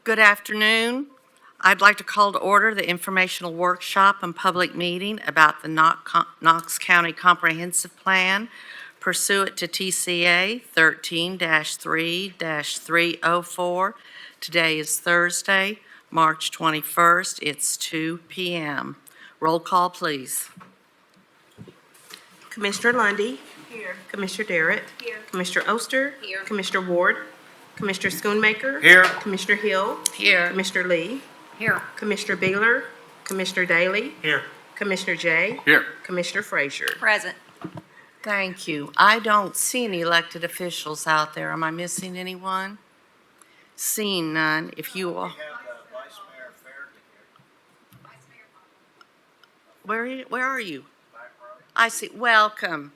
Good afternoon. I'd like to call to order the informational workshop and public meeting about the Knox County Comprehensive Plan pursuant to TCA 13-3-304. Today is Thursday, March 21st. It's 2 p.m. Roll call, please. Commissioner Lundy. Here. Commissioner Darrett. Here. Commissioner Oster. Here. Commissioner Ward. Commissioner Schoonmaker. Here. Commissioner Hill. Here. Commissioner Lee. Here. Commissioner Bigler. Commissioner Daly. Here. Commissioner Jay. Here. Commissioner Frazier. Present. Thank you. I don't see any elected officials out there. Am I missing anyone? Seeing none, if you all... Where are you? I see. Welcome,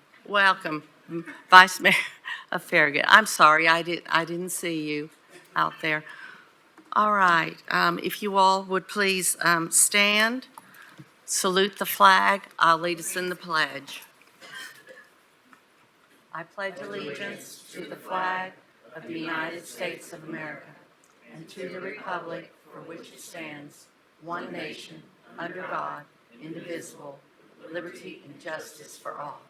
Vice Mayor of Farragut. I'm sorry, I didn't see you out there. All right, if you all would please stand, salute the flag. I'll lead us in the pledge. I pledge allegiance to the flag of the United States of America and to the republic for which it stands, one nation, under God, indivisible, with liberty and justice for all.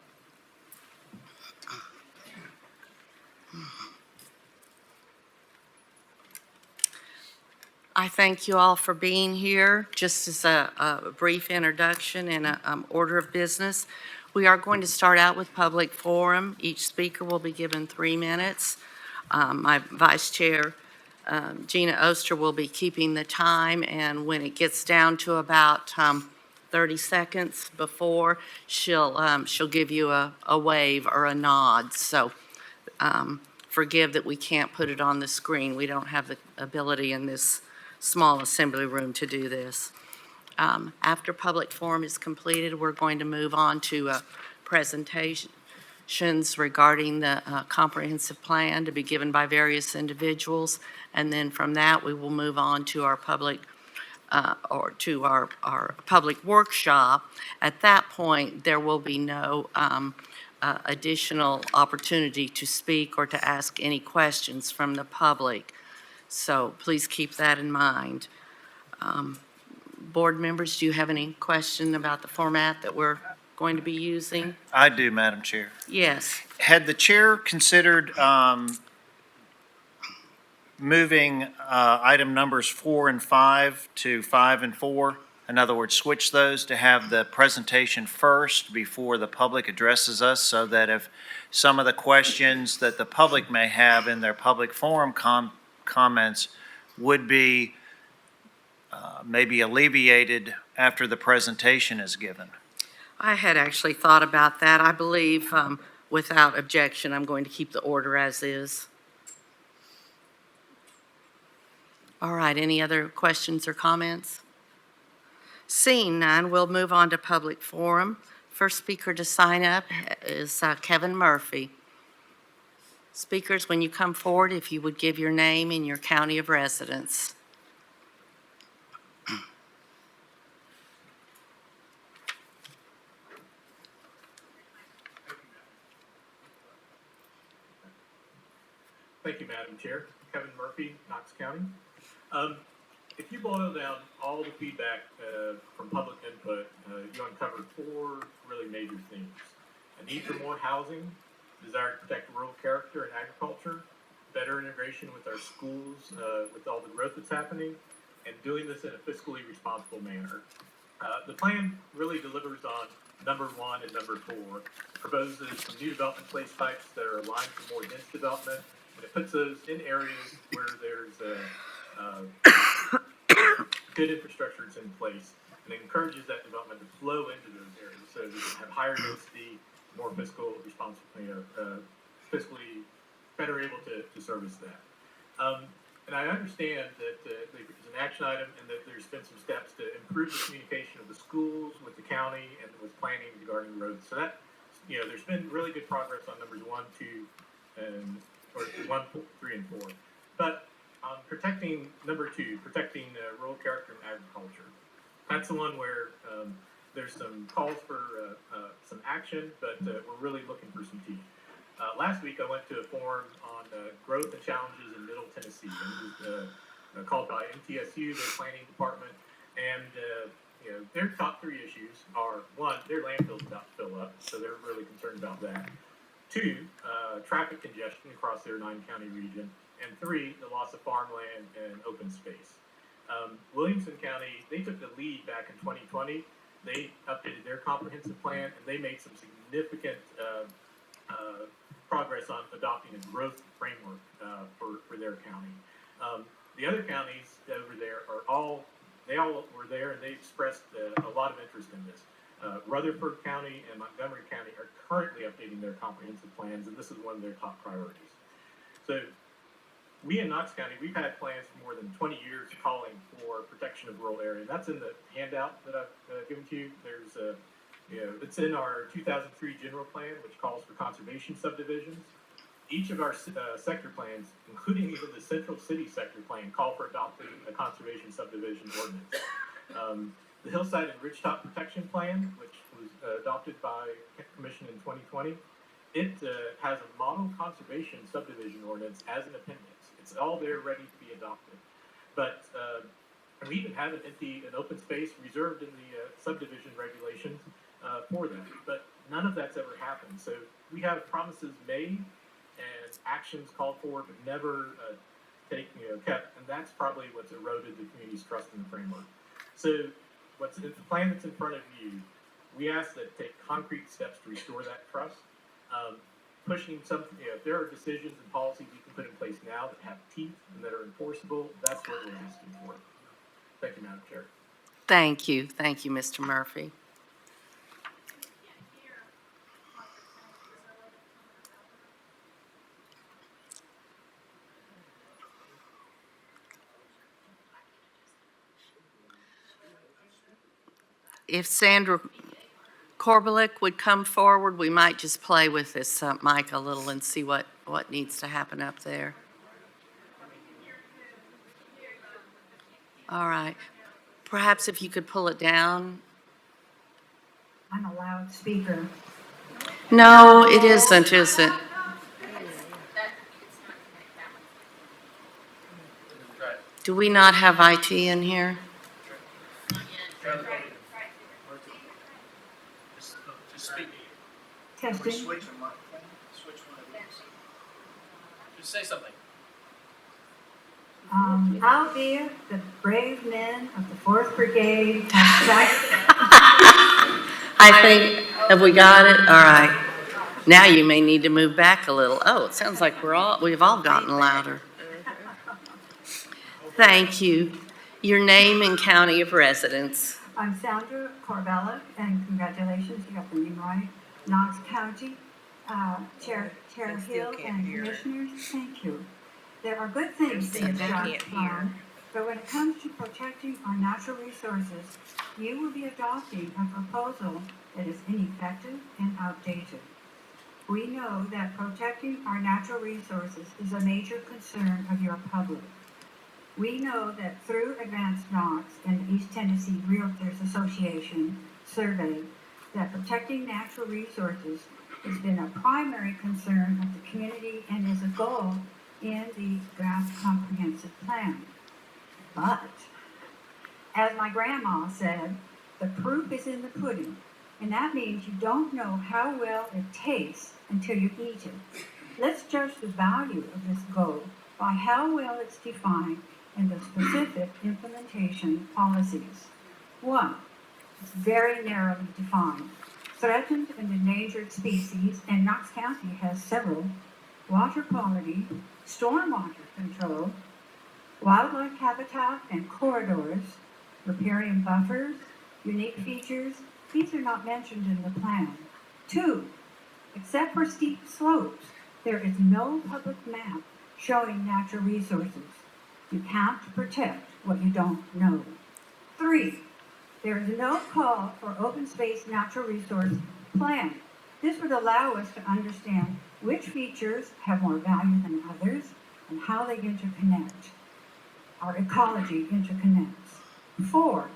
I thank you all for being here. Just as a brief introduction and an order of business, we are going to start out with public forum. Each speaker will be given 3 minutes. My Vice Chair, Gina Oster, will be keeping the time, and when it gets down to about 30 seconds before, she'll give you a wave or a nod. So forgive that we can't put it on the screen. We don't have the ability in this small assembly room to do this. After public forum is completed, we're going to move on to presentations regarding the comprehensive plan to be given by various individuals. And then from that, we will move on to our public public workshop. At that point, there will be no additional opportunity to speak or to ask any questions from the public. So please keep that in mind. Board members, do you have any question about the format that we're going to be using? I do, Madam Chair. Yes. Had the chair considered moving item numbers 4 and 5 to 5 and 4? In other words, switch those to have the presentation first before the public addresses us, so that if some of the questions that the public may have in their public forum comments would be maybe alleviated after the presentation is given. I had actually thought about that. I believe, without objection, I'm going to keep the order as is. All right, any other questions or comments? Seeing none, we'll move on to public forum. First speaker to sign up is Kevin Murphy. Speakers, when you come forward, if you would give your name and your county of residence. Thank you, Madam Chair. Kevin Murphy, Knox County. If you boil down all the feedback from public input, you uncovered 4 really major themes: a need for more housing, desire to protect rural character and agriculture, better integration with our schools with all the growth that's happening, and doing this in a fiscally responsible manner. The plan really delivers on number 1 and number 4, proposes some new development place types that are aligned for more dense development, and it puts those in areas where there's good infrastructure is in place, and it encourages that development to flow into those areas so we can have higher density, more fiscal responsibility, fiscally better able to service that. And I understand that there's an action item and that there's been some steps to improve the communication of the schools with the county and with planning regarding roads. So that, there's been really good progress on numbers 1, 2, and 1, 3, and 4. But protecting number 2, protecting rural character and agriculture. That's the one where there's some calls for some action, but we're really looking for some teeth. Last week I went to a forum on growth and challenges in Middle Tennessee, and it was called by MTSU, their planning department, and their top three issues are: one, their landfill's about to fill up, so they're really concerned about that. Two, traffic congestion across their 9-county region, and three, the loss of farmland and open space. Williamson County, they took the lead back in 2020. They updated their comprehensive plan, and they made some significant progress on adopting a growth framework for their county. The other counties over there they all were there, and they expressed a lot of interest in this. Rutherford County and Montgomery County are currently updating their comprehensive plans, and this is one of their top priorities. So we in Knox County, we've had plans for more than 20 years calling for protection of rural area. That's in the handout that I've given to you. There's it's in our 2003 general plan, which calls for conservation subdivisions. Each of our sector plans, including even the Central City sector plan, call for adopting a conservation subdivision ordinance. The Hillside and Ridgetop Protection Plan, which was adopted by Commission in 2020, it has a model conservation subdivision ordinance as an appendix. It's all there ready to be adopted. But we even have an open space reserved in the subdivision regulations for that. But none of that's ever happened. So we have promises made and actions called for, but never kept. And that's probably what's eroded the community's trust in the framework. So the plan that's in front of you, we ask that take concrete steps to restore that trust. Pushing something, if there are decisions and policies you can put in place now that have teeth and that are enforceable, that's what we're asking for. Thank you, Madam Chair. Thank you, Mr. Murphy. If Sandra Korbalik would come forward, we might just play with this mic a little and see what needs to happen up there. All right. Perhaps if you could pull it down. I'm a loudspeaker. No, it isn't, is it? Do we not have IT in here? Testing. Just say something. Albeit the brave men of the 4th Brigade have I think, have we got it? All right. Now you may need to move back a little. Oh, it sounds like we've all gotten louder. Thank you. Your name and county of residence. I'm Sandra Corbella, and congratulations, you got the name right. Knox County, Chair Hill and Commissioners, thank you. There are good things in the draft plan, but when it comes to protecting our natural resources, you will be adopting a proposal that is ineffective and outdated. We know that protecting our natural resources is a major concern of your public. We know that through Advanced Knox and the East Tennessee Realtors Association survey that protecting natural resources has been a primary concern of the community and is a goal in the draft comprehensive plan. But, as my grandma said, the proof is in the pudding, and that means you don't know how well it tastes until you eat it. Let's judge the value of this goal by how well it's defined in the specific implementation policies. 1, it's very narrowly defined. Threatened and endangered species, and Knox County has several: water quality, stormwater control, wildlife habitat and corridors, riparian buffers, unique features. These are not mentioned in the plan. 2, except for steep slopes, there is no public map showing natural resources. You can't protect what you don't know. 3, there is no call for open space natural resource plan. This would allow us to understand which features have more value than others and how they interconnect. Our ecology interconnects. 4,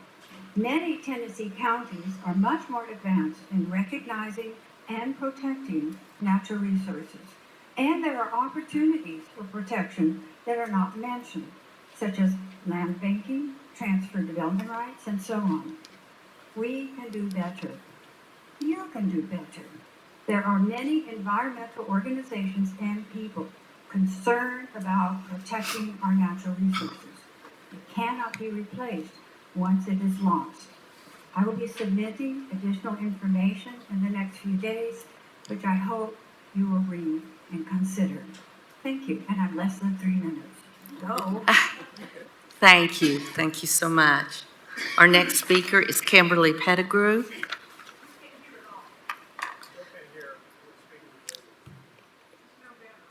many Tennessee counties are much more advanced in recognizing and protecting natural resources. And there are opportunities for protection that are not mentioned. such as land banking, transfer development rights, and so on. We can do better. You can do better. There are many environmental organizations and people concerned about protecting our natural resources. It cannot be replaced once it is lost. I will be submitting additional information in the next few days, which I hope you will read and consider. Thank you, and I'm less than 3 minutes. Go. Thank you. Thank you so much. Our next speaker is Kimberly Pettigrew.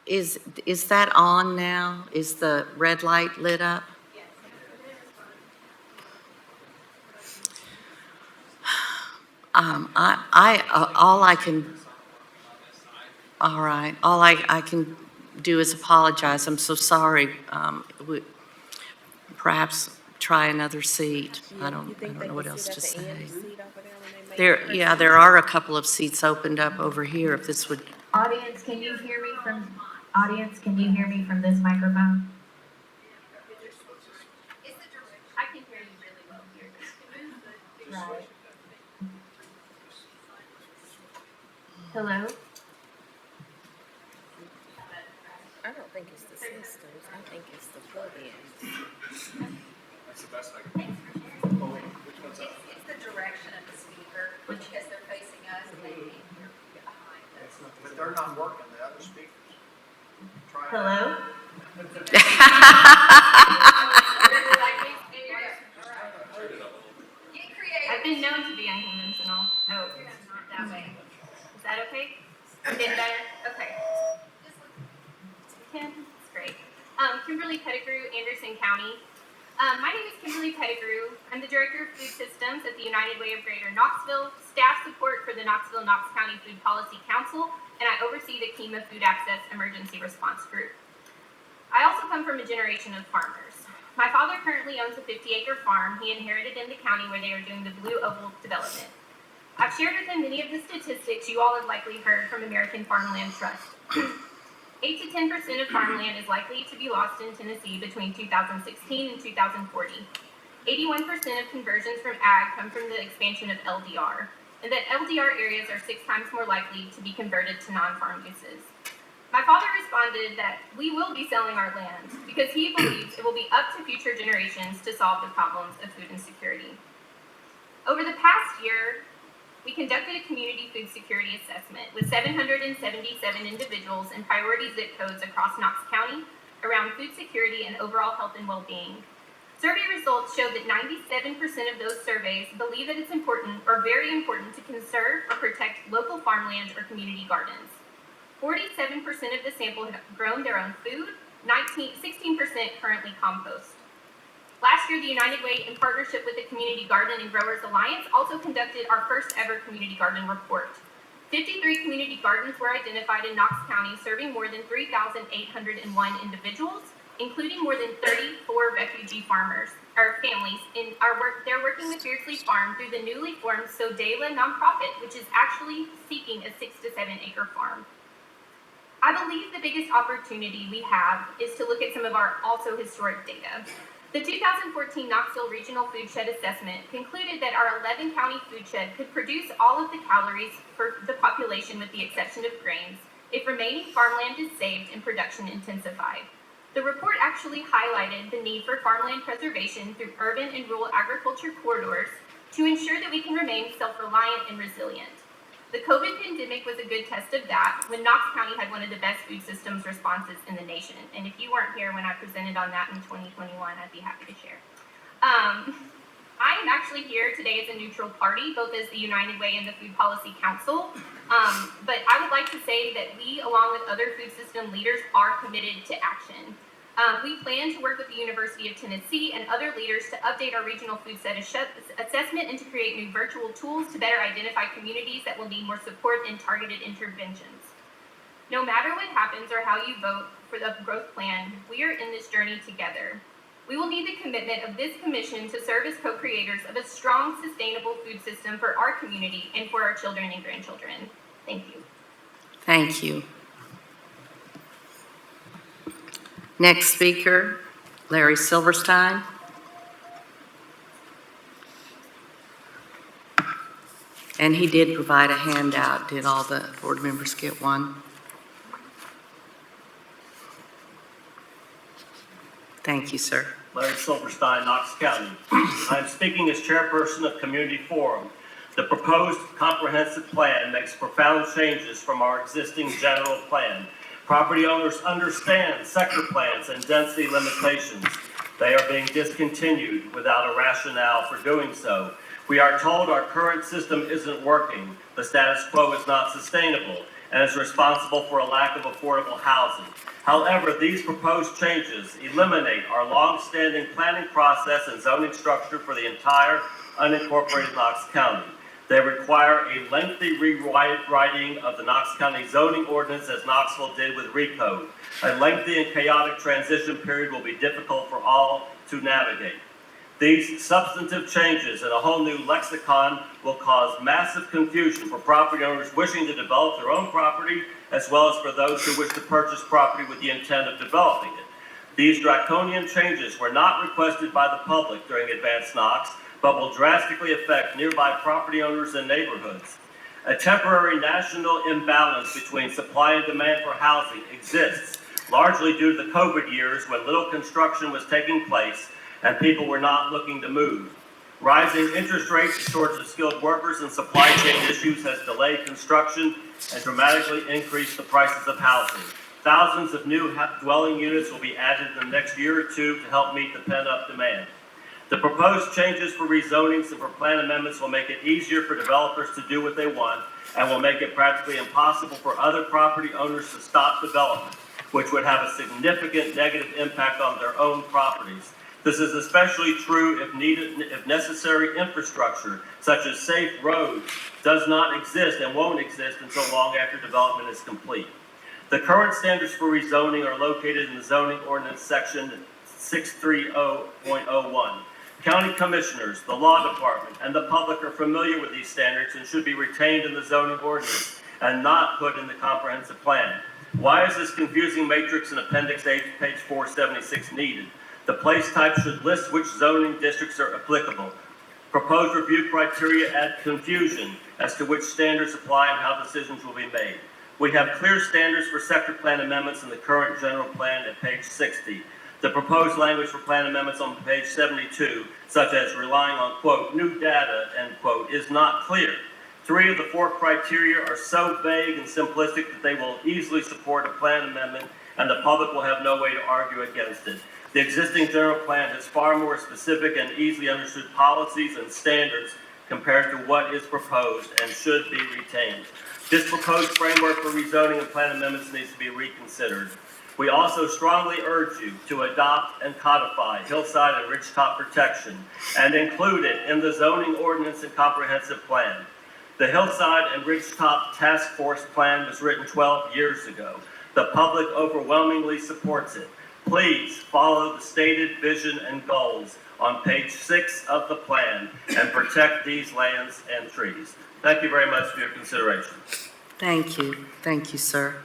Is that on now? Is the red light lit up? All I can, all right, all I can do is apologize. I'm so sorry. Perhaps try another seat. I don't know what else to say. There are a couple of seats opened up over here if this would, Audience, can you hear me from this microphone? I can hear you really well here. Right. Hello? I don't think it's the systems, I think it's the plug-ins. That's the best I can. It's the direction of the speaker, because they're facing us and they can't hear behind us. But they're not working, the other speakers. Try it. Hello? Get creative. I've been known to be unconventional. Oh, not that way. Is that okay? I'm getting better? Okay. 10, that's great. Kimberly Pettigrew, Anderson County. My name is Kimberly Pettigrew. I'm the Director of Food Systems at the United Way of Greater Knoxville, staff support for the Knoxville-Knox County Food Policy Council, and I oversee the KEMA Food Access Emergency Response Group. I also come from a generation of farmers. My father currently owns a 50-acre farm he inherited in the county where they are doing the Blue Oval development. I've shared with him many of the statistics you all have likely heard from American Farmland Trust. 8 to 10% of farmland is likely to be lost in Tennessee between 2016 and 2040. 81% of conversions from ag come from the expansion of LDR, and that LDR areas are 6 times more likely to be converted to non-farm uses. My father responded that we will be selling our land because he believes it will be up to future generations to solve the problems of food insecurity. Over the past year, we conducted a community food security assessment with 777 individuals in priority zip codes across Knox County around food security and overall health and well-being. Survey results showed that 97% of those surveys believe that it's important or very important to conserve or protect local farmland or community gardens. 47% of the sample have grown their own food, 16% currently compost. Last year, the United Way, in partnership with the Community Garden and Growers Alliance, also conducted our first ever community garden report. 53 community gardens were identified in Knox County, serving more than 3,801 individuals, including more than 34 refugee farmers or families. They're working with Fiercely Farm through the newly formed Sodela nonprofit, which is actually seeking a 6 to 7 acre farm. I believe the biggest opportunity we have is to look at some of our also historic data. The 2014 Knoxville Regional Food Shed Assessment concluded that our 11 county food shed could produce all of the calories for the population with the exception of grains if remaining farmland is saved and production intensified. The report actually highlighted the need for farmland preservation through urban and rural agriculture corridors to ensure that we can remain self-reliant and resilient. The COVID pandemic was a good test of that when Knox County had one of the best food systems responses in the nation. And if you weren't here when I presented on that in 2021, I'd be happy to share. I am actually here today as a neutral party, both as the United Way and the Food Policy Council. But I would like to say that we, along with other food system leaders, are committed to action. We plan to work with the University of Tennessee and other leaders to update our regional food set assessment and to create new virtual tools to better identify communities that will need more support and targeted interventions. No matter what happens or how you vote for the growth plan, we are in this journey together. We will need the commitment of this commission to serve as co-creators of a strong, sustainable food system for our community and for our children and grandchildren. Thank you. thank you. Next speaker Larry Silverstein. And he did provide a handout. Did all the board members get one? Thank you, sir. Larry Silverstein, Knox County. I'm speaking as chairperson of Community Forum. The proposed comprehensive plan makes profound changes from our existing general plan. Property owners understand sector plans and density limitations. They are being discontinued without a rationale for doing so. We are told our current system isn't working, the status quo is not sustainable, and is responsible for a lack of affordable housing. However, these proposed changes eliminate our long-standing planning process and zoning structure for the entire unincorporated Knox County. They require a lengthy rewriting of the Knox County zoning ordinance as Knoxville did with RECODE. A lengthy and chaotic transition period will be difficult for all to navigate. These substantive changes and a whole new lexicon will cause massive confusion for property owners wishing to develop their own property, as well as for those who wish to purchase property with the intent of developing it. These draconian changes were not requested by the public during Advanced Knox, but will drastically affect nearby property owners and neighborhoods. A temporary national imbalance between supply and demand for housing exists, largely due to the COVID years when little construction was taking place and people were not looking to move. Rising interest rates, a shortage of skilled workers, and supply chain issues has delayed construction and dramatically increased the prices of housing. Thousands of new dwelling units will be added in the next year or two to help meet the pent-up demand. The proposed changes for rezonings and for plan amendments will make it easier for developers to do what they want and will make it practically impossible for other property owners to stop development, which would have a significant negative impact on their own properties. This is especially true if necessary infrastructure, such as safe roads, does not exist and won't exist until long after development is complete. The current standards for rezoning are located in the zoning ordinance section 630.01. County commissioners, the law department, and the public are familiar with these standards and should be retained in the zoning ordinance and not put in the comprehensive plan. Why is this confusing matrix in Appendix A, page 476 needed? The place type should list which zoning districts are applicable. Proposed review criteria add confusion as to which standards apply and how decisions will be made. We have clear standards for sector plan amendments in the current general plan at page 60. The proposed language for plan amendments on page 72, such as relying on, quote, new data, end quote, is not clear. 3 of the 4 criteria are so vague and simplistic that they will easily support a plan amendment and the public will have no way to argue against it. The existing general plan has far more specific and easily understood policies and standards compared to what is proposed and should be retained. This proposed framework for rezoning and plan amendments needs to be reconsidered. We also strongly urge you to adopt and codify hillside and ridgetop protection and include it in the zoning ordinance and comprehensive plan. The Hillside and Ridgetop Task Force Plan was written 12 years ago. The public overwhelmingly supports it. Please follow the stated vision and goals on page 6 of the plan and protect these lands and trees. Thank you very much for your consideration. Thank you. Thank you, sir.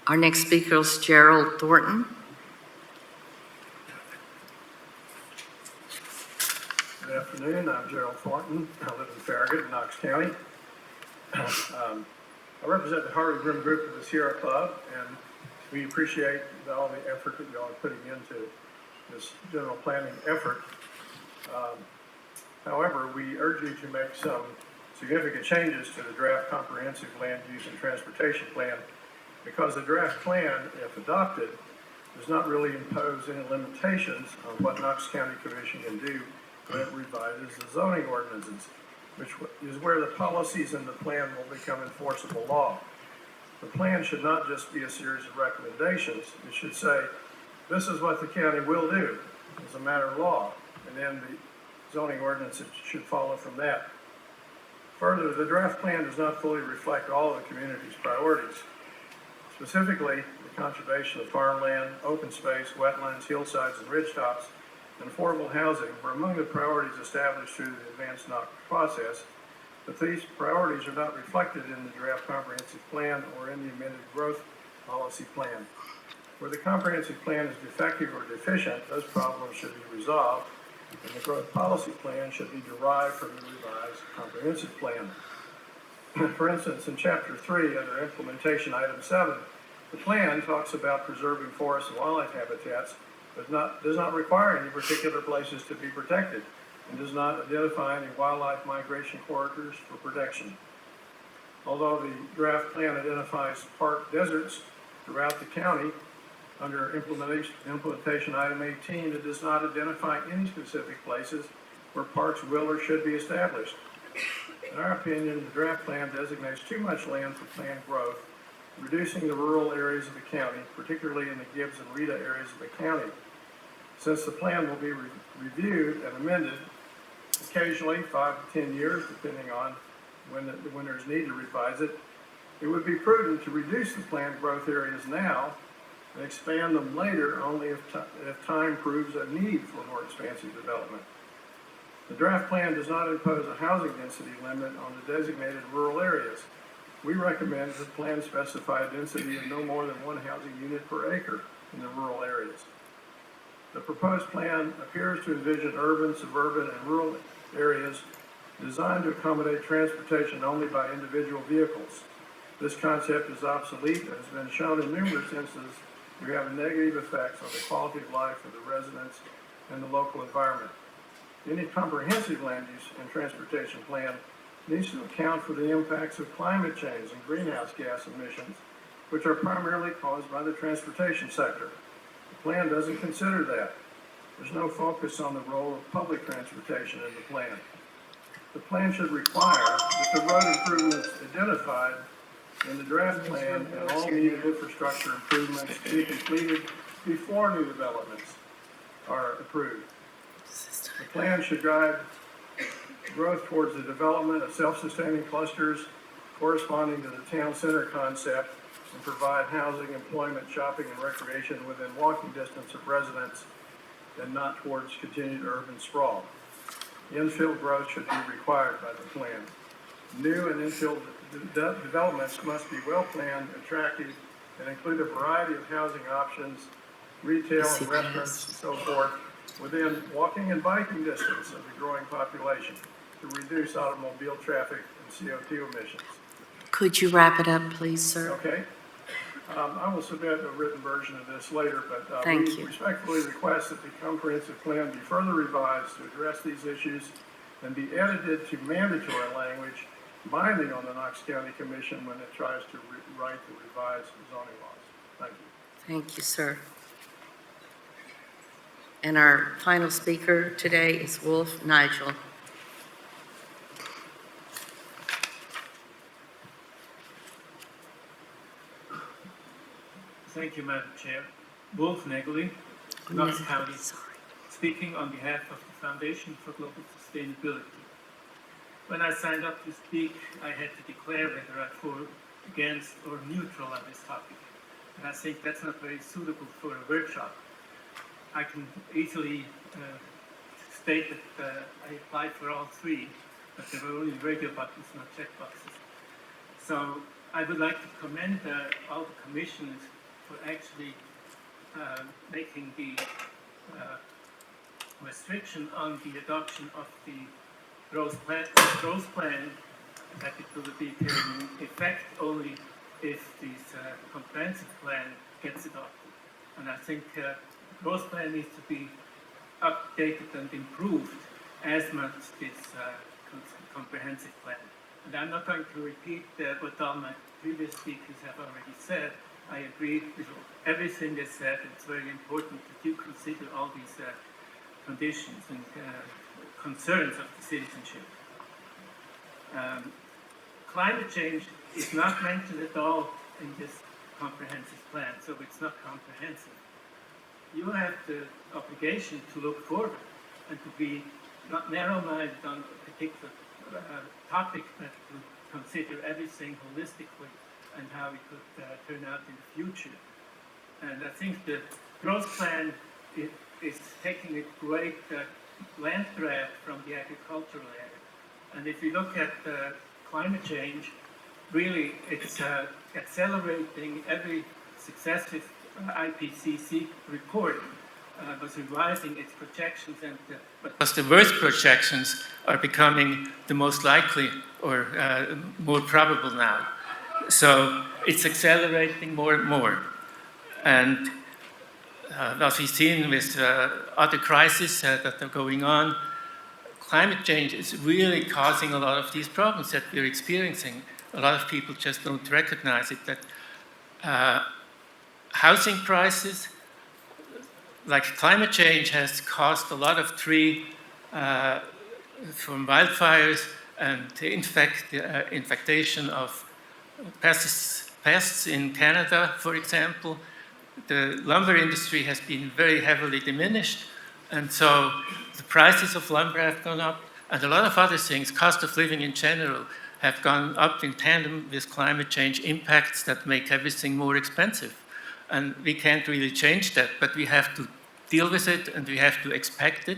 Our next speaker is Gerald Thornton. Good afternoon, I'm Gerald Thornton. I live in Farragut, Knox County. I represent the Harvey Grimm Group of the Sierra Club, and we appreciate all the effort that y'all are putting into this general planning effort. However, we urge you to make some significant changes to the draft comprehensive land use and transportation plan, because the draft plan, if adopted, does not really impose any limitations on what Knox County Commission can do when it revises the zoning ordinances, which is where the policies in the plan will become enforceable law. The plan should not just be a series of recommendations. It should say, this is what the county will do as a matter of law, and then the zoning ordinances should follow from that. Further, the draft plan does not fully reflect all of the community's priorities. Specifically, the conservation of farmland, open space, wetlands, hillsides, and ridgetops, and affordable housing were among the priorities established through the Advanced Knox process, but these priorities are not reflected in the draft comprehensive plan or in the amended growth policy plan. Where the comprehensive plan is defective or deficient, those problems should be resolved, and the growth policy plan should be derived from the revised comprehensive plan. For instance, in Chapter 3, under Implementation Item 7, the plan talks about preserving forest and wildlife habitats, but does not require any particular places to be protected, and does not identify any wildlife migration corridors for protection. Although the draft plan identifies park deserts throughout the county, under implementation item 18, it does not identify any specific places where parks will or should be established. In our opinion, the draft plan designates too much land for planned growth, reducing the rural areas of the county, particularly in the Gibbs and Rita areas of the county. Since the plan will be reviewed and amended occasionally, 5 to 10 years, depending on when there's need to revise it, it would be prudent to reduce the planned growth areas now and expand them later only if time proves a need for more expansive development. The draft plan does not impose a housing density limit on the designated rural areas. We recommend that the plan specify a density of no more than 1 housing unit per acre in the rural areas. The proposed plan appears to envision urban, suburban, and rural areas designed to accommodate transportation only by individual vehicles. This concept is obsolete and has been shown in numerous instances to have negative effects on the quality of life of the residents and the local environment. Any comprehensive land use and transportation plan needs to account for the impacts of climate change and greenhouse gas emissions, which are primarily caused by the transportation sector. The plan doesn't consider that. There's no focus on the role of public transportation in the plan. The plan should require that the road improvements identified in the draft plan and all needed infrastructure improvements be completed before new developments are approved. The plan should guide growth towards the development of self-sustaining clusters corresponding to the town center concept and provide housing, employment, shopping, and recreation within walking distance of residents and not towards continued urban sprawl. Infill growth should be required by the plan. New and infill developments must be well-planned, attractive, and include a variety of housing options, retail and restaurants, and so forth, within walking and biking distance of the growing population to reduce automobile traffic and CO2 emissions. Could you wrap it up, please, sir? Okay. I will submit a written version of this later, but Thank we you. respectfully request that the comprehensive plan be further revised to address these issues and be edited to mandatory language binding on the Knox County Commission when it tries to write the revised zoning laws. Thank you. Thank you, sir. And our final speaker today is Wolf Nigel. Thank you, Madam Chair. Wolf Negley, Knox County, speaking on behalf of the Foundation for Global Sustainability. When I signed up to speak, I had to declare whether I'm for, against, or neutral on this topic. And I think that's not very suitable for a workshop. I can easily state that I applied for all three, but there were only radio buttons, not checkboxes. So I would like to commend all the commissioners for actually making the restriction on the adoption of the growth plan that it will be taken effect only if this comprehensive plan gets adopted. And I think the growth plan needs to be updated and improved as much as this comprehensive plan. And I'm not going to repeat what all my previous speakers have already said. I agree with everything they said. It's very important that you consider all these conditions and concerns of the citizenship. Climate change is not mentioned at all in this comprehensive plan, so it's not comprehensive. You have the obligation to look forward and to be not narrow-minded on a particular topic, but to consider everything holistically and how it could turn out in the future. And I think the growth plan is taking a great land grab from the agricultural area. And if you look at climate change, really it's accelerating every successive IPCC report was revising its projections, and because the worst projections are becoming the most likely or more probable now. So it's accelerating more and more. And as we've seen with other crises that are going on, climate change is really causing a lot of these problems that we're experiencing. A lot of people just don't recognize it, that housing prices, like climate change, has caused a lot of tree from wildfires and the infestation of pests in Canada, for example. The lumber industry has been very heavily diminished, and so the prices of lumber have gone up, and a lot of other things, cost of living in general, have gone up in tandem with climate change impacts that make everything more expensive. And we can't really change that, but we have to deal with it, and we have to expect it,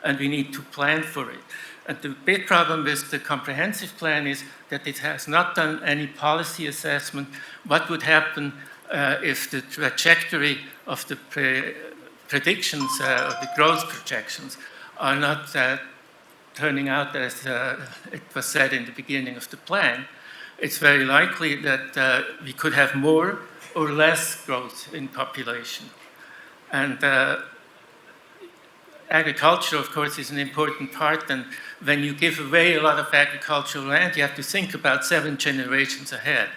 and we need to plan for it. And the big problem with the comprehensive plan is that it has not done any policy assessment. What would happen if the trajectory of the predictions, or the growth projections, are not turning out as it was said in the beginning of the plan? It's very likely that we could have more or less growth in population. And agriculture, of course, is an important part, and when you give away a lot of agricultural land, you have to think about 7 generations ahead.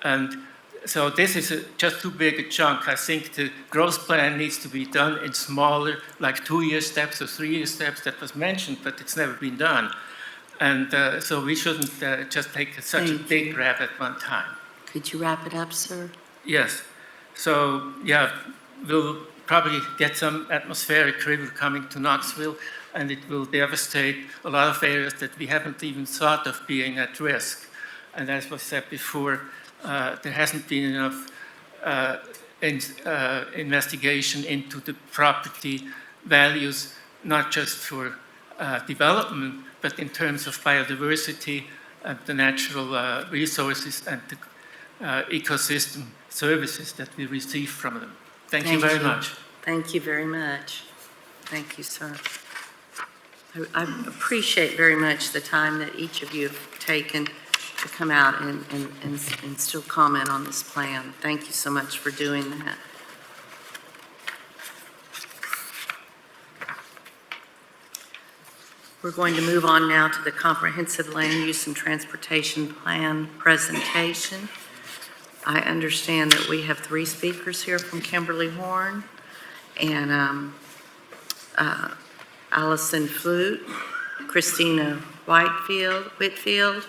And so this is just too big a chunk. I think the growth plan needs to be done in smaller, like 2-year steps or 3-year steps. That was mentioned, but it's never been done. And so we shouldn't just take such a big grab at one time. Could you wrap it up, sir? Yes. So, yeah, we'll probably get some atmospheric river coming to Knoxville, and it will devastate a lot of areas that we haven't even thought of being at risk. And as was said before, there hasn't been enough investigation into the property values, not just for development, but in terms of biodiversity and the natural resources and the ecosystem services that we receive from them. Thank you very much. Thank you very much. Thank you, sir. I appreciate very much the time that each of you have taken to come out and still comment on this plan. Thank you so much for doing that. We're going to move on now to the Comprehensive Land Use and Transportation Plan presentation. I understand that we have 3 speakers here from Kimberly Horn, and Allison Flute, Christina Whitfield,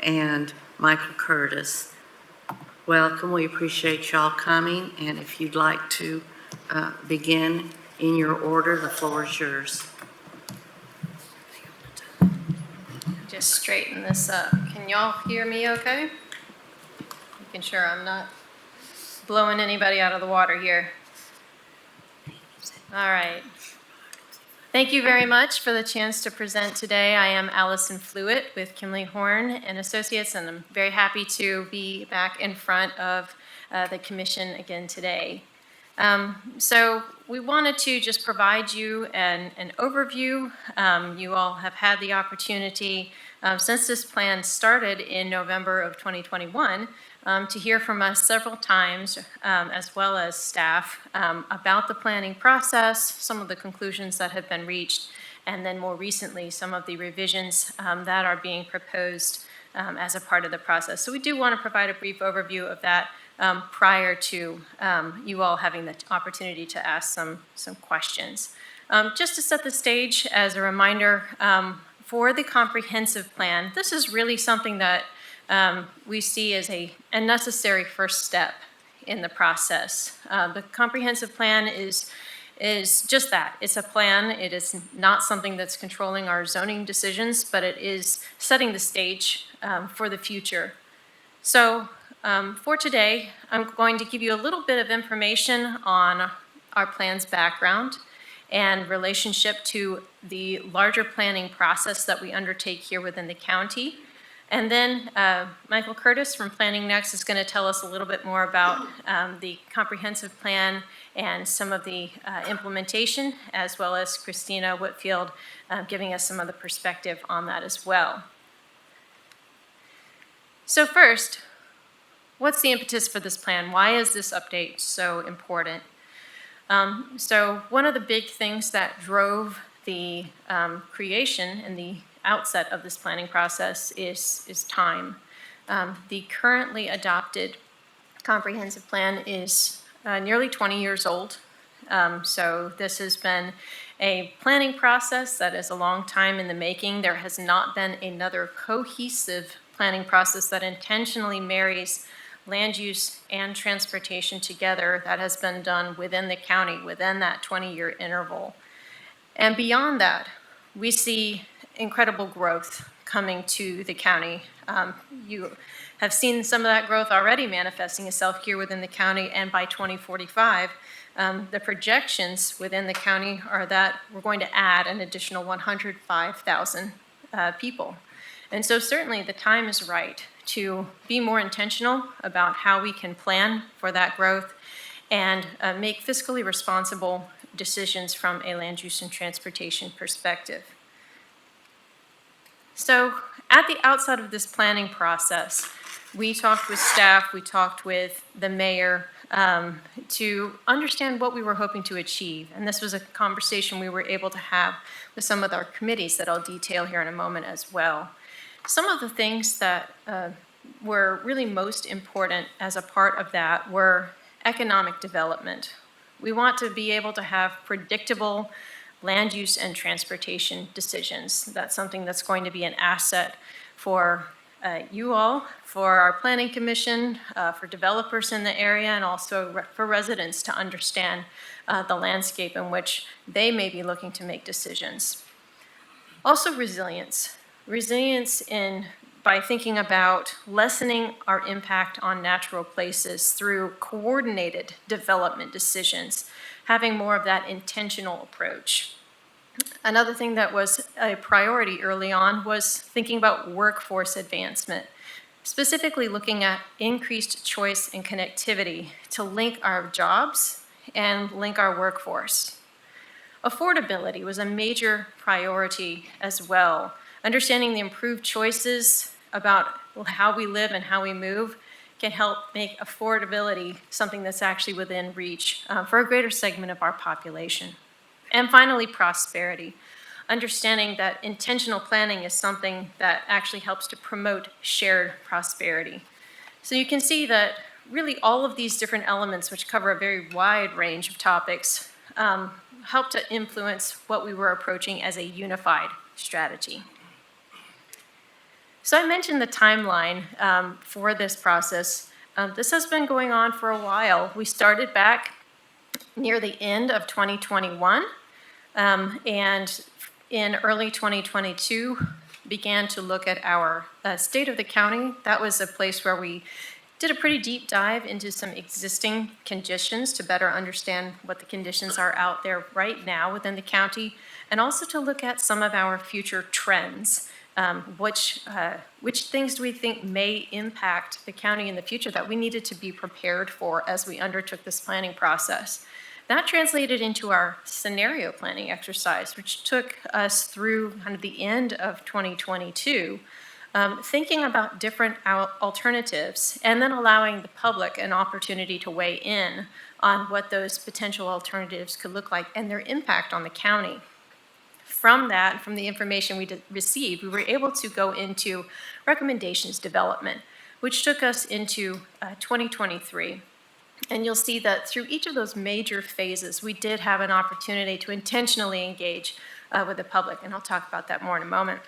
and Michael Curtis. Welcome. We appreciate y'all coming, and if you'd like to begin in your order, the floor is yours. Just straighten this up. Can y'all hear me okay? Making sure I'm not blowing anybody out of the water here. All right. Thank you very much for the chance to present today. I am Allison Fluitt with Kimberly Horn and Associates, and I'm very happy to be back in front of the commission again today. So we wanted to just provide you an overview. You all have had the opportunity since this plan started in November of 2021 to hear from us several times, as well as staff, about the planning process, some of the conclusions that have been reached, and then more recently, some of the revisions that are being proposed as a part of the process. So we do want to provide a brief overview of that prior to you all having the opportunity to ask some questions. Just to set the stage, as a reminder, for the comprehensive plan, this is really something that we see as a necessary first step in the process. The comprehensive plan is just that. It's a plan. It is not something that's controlling our zoning decisions, but it is setting the stage for the future. So for today, I'm going to give you a little bit of information on our plan's background and relationship to the larger planning process that we undertake here within the county. And then Michael Curtis from Planning Next is going to tell us a little bit more about the comprehensive plan and some of the implementation, as well as Christina Whitfield giving us some of the perspective on that as well. So first, what's the impetus for this plan? Why is this update so important? So one of the big things that drove the creation and the outset of this planning process is time. The currently adopted comprehensive plan is nearly 20 years old. So this has been a planning process that is a long time in the making. There has not been another cohesive planning process that intentionally marries land use and transportation together that has been done within the county, within that 20-year interval. And beyond that, we see incredible growth coming to the county. You have seen some of that growth already manifesting itself here within the county, and by 2045, the projections within the county are that we're going to add an additional 105,000 people. And so certainly the time is right to be more intentional about how we can plan for that growth and make fiscally responsible decisions from a land use and transportation perspective. So at the outset of this planning process, we talked with staff, we talked with the mayor to understand what we were hoping to achieve. And this was a conversation we were able to have with some of our committees that I'll detail here in a moment as well. Some of the things that were really most important as a part of that were economic development. We want to be able to have predictable land use and transportation decisions. That's something that's going to be an asset for you all, for our planning commission, for developers in the area, and also for residents to understand the landscape in which they may be looking to make decisions. Also resilience. Resilience by thinking about lessening our impact on natural places through coordinated development decisions, having more of that intentional approach. Another thing that was a priority early on was thinking about workforce advancement, specifically looking at increased choice and connectivity to link our jobs and link our workforce. Affordability was a major priority as well. Understanding the improved choices about how we live and how we move can help make affordability something that's actually within reach for a greater segment of our population. And finally, prosperity. Understanding that intentional planning is something that actually helps to promote shared prosperity. So you can see that really all of these different elements, which cover a very wide range of topics, help to influence what we were approaching as a unified strategy. So I mentioned the timeline for this process. This has been going on for a while. We started back near the end of 2021, and in early 2022 began to look at our state of the county. That was a place where we did a pretty deep dive into some existing conditions to better understand what the conditions are out there right now within the county, and also to look at some of our future trends. Which things do we think may impact the county in the future that we needed to be prepared for as we undertook this planning process? That translated into our scenario planning exercise, which took us through kind of the end of 2022, thinking about different alternatives and then allowing the public an opportunity to weigh in on what those potential alternatives could look like and their impact on the county. From that, from the information we received, we were able to go into recommendations development, which took us into 2023. And you'll see that through each of those major phases, we did have an opportunity to intentionally engage with the public, and I'll talk about that more in a moment.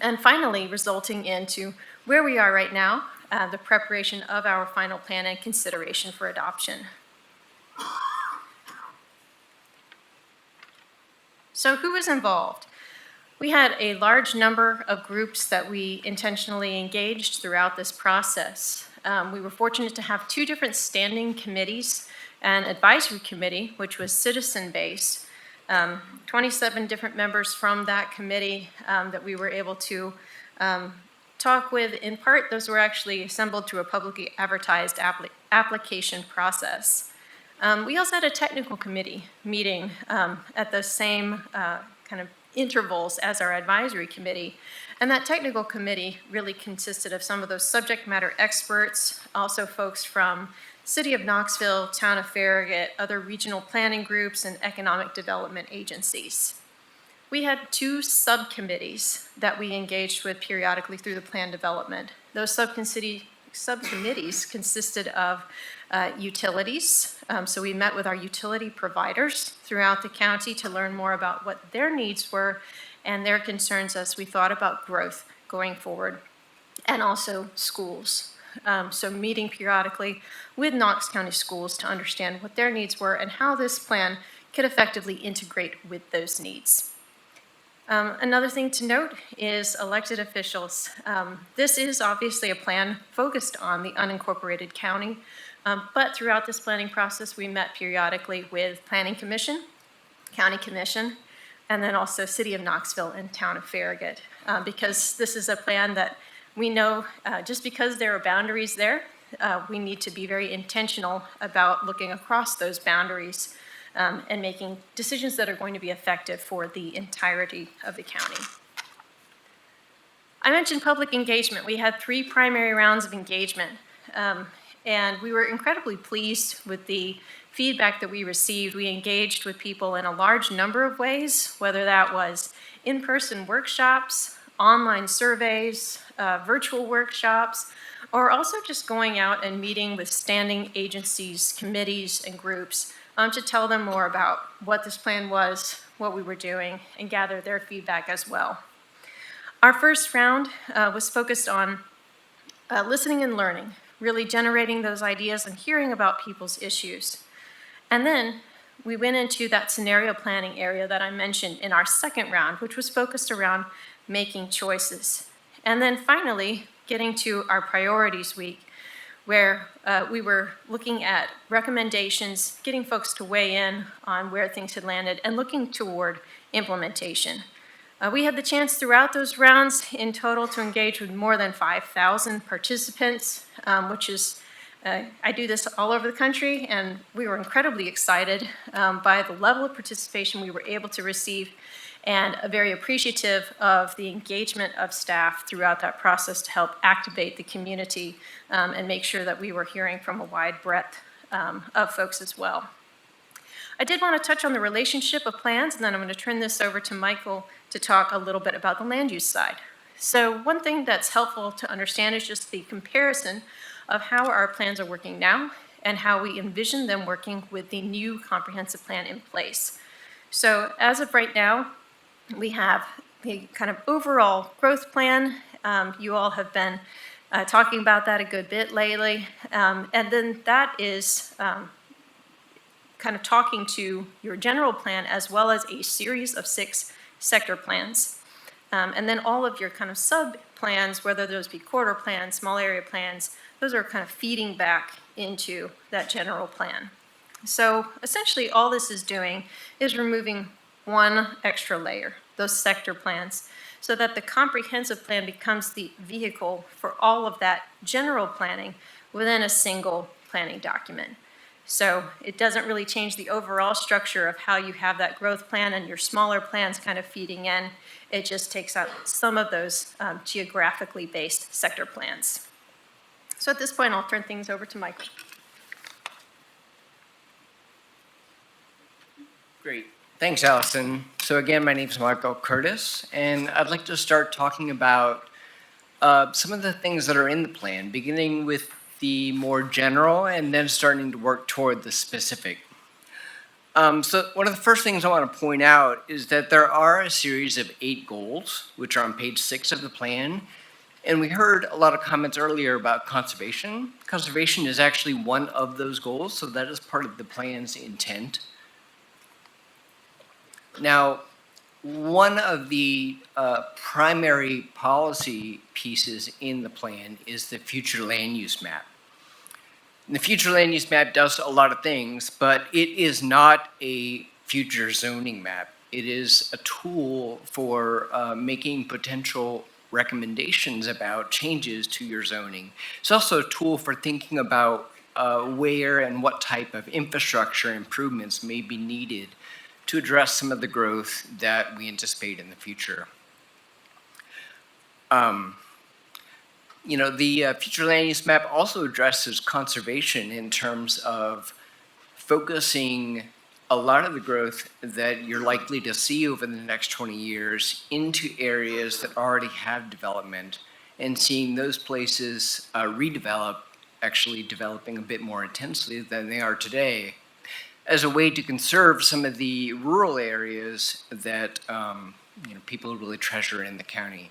And finally, resulting into where we are right now, the preparation of our final plan and consideration for adoption. So who was involved? We had a large number of groups that we intentionally engaged throughout this process. We were fortunate to have 2 different standing committees, an advisory committee, which was citizen-based, 27 different members from that committee that we were able to talk with, in part, those were actually assembled through a publicly advertised application process. We also had a technical committee meeting at the same kind of intervals as our advisory committee. And that technical committee really consisted of some of those subject matter experts, also folks from City of Knoxville, Town of Farragut, other regional planning groups, and economic development agencies. We had 2 subcommittees that we engaged with periodically through the plan development. Those subcommittees consisted of utilities. So we met with our utility providers throughout the county to learn more about what their needs were and their concerns as we thought about growth going forward, and also schools. So meeting periodically with Knox County schools to understand what their needs were and how this plan could effectively integrate with those needs. Another thing to note is elected officials. This is obviously a plan focused on the unincorporated county, but throughout this planning process, we met periodically with Planning Commission, County Commission, and then also City of Knoxville and Town of Farragut, because this is a plan that we know just because there are boundaries there, we need to be very intentional about looking across those boundaries and making decisions that are going to be effective for the entirety of the county. I mentioned public engagement. We had 3 primary rounds of engagement, and we were incredibly pleased with the feedback that we received. We engaged with people in a large number of ways, whether that was in-person workshops, online surveys, virtual workshops, or also just going out and meeting with standing agencies, committees, and groups to tell them more about what this plan was, what we were doing, and gather their feedback as well. Our first round was focused on listening and learning, really generating those ideas and hearing about people's issues. And then we went into that scenario planning area that I mentioned in our second round, which was focused around making choices. And then finally, getting to our priorities week, where we were looking at recommendations, getting folks to weigh in on where things had landed, and looking toward implementation. We had the chance throughout those rounds in total to engage with more than 5,000 participants, which is, I do this all over the country, and we were incredibly excited by the level of participation we were able to receive, and very appreciative of the engagement of staff throughout that process to help activate the community and make sure that we were hearing from a wide breadth of folks as well. I did want to touch on the relationship of plans, and then I'm going to turn this over to Michael to talk a little bit about the land use side. So one thing that's helpful to understand is just the comparison of how our plans are working now and how we envision them working with the new comprehensive plan in place. So as of right now, we have the kind of overall growth plan. You all have been talking about that a good bit lately. And then that is kind of talking to your general plan as well as a series of 6 sector plans. And then all of your kind of sub-plans, whether those be quarter plans, small area plans, those are kind of feeding back into that general plan. So essentially all this is doing is removing one extra layer, those sector plans, so that the comprehensive plan becomes the vehicle for all of that general planning within a single planning document. So it doesn't really change the overall structure of how you have that growth plan and your smaller plans kind of feeding in. It just takes out some of those geographically based sector plans. So at this point, I'll turn things over to Michael. Great. Thanks, Allison. So again, my name is Michael Curtis, and I'd like to start talking about some of the things that are in the plan, beginning with the more general and then starting to work toward the specific. So one of the first things I want to point out is that there are a series of 8 goals, which are on page 6 of the plan. And we heard a lot of comments earlier about conservation. Conservation is actually one of those goals, so that is part of the plan's intent. Now, one of the primary policy pieces in the plan is the future land use map. And the future land use map does a lot of things, but it is not a future zoning map. It is a tool for making potential recommendations about changes to your zoning. It's also a tool for thinking about where and what type of infrastructure improvements may be needed to address some of the growth that we anticipate in the future. The future land use map also addresses conservation in terms of focusing a lot of the growth that you're likely to see over the next 20 years into areas that already have development and seeing those places redevelop, actually developing a bit more intensely than they are today, as a way to conserve some of the rural areas that people really treasure in the county.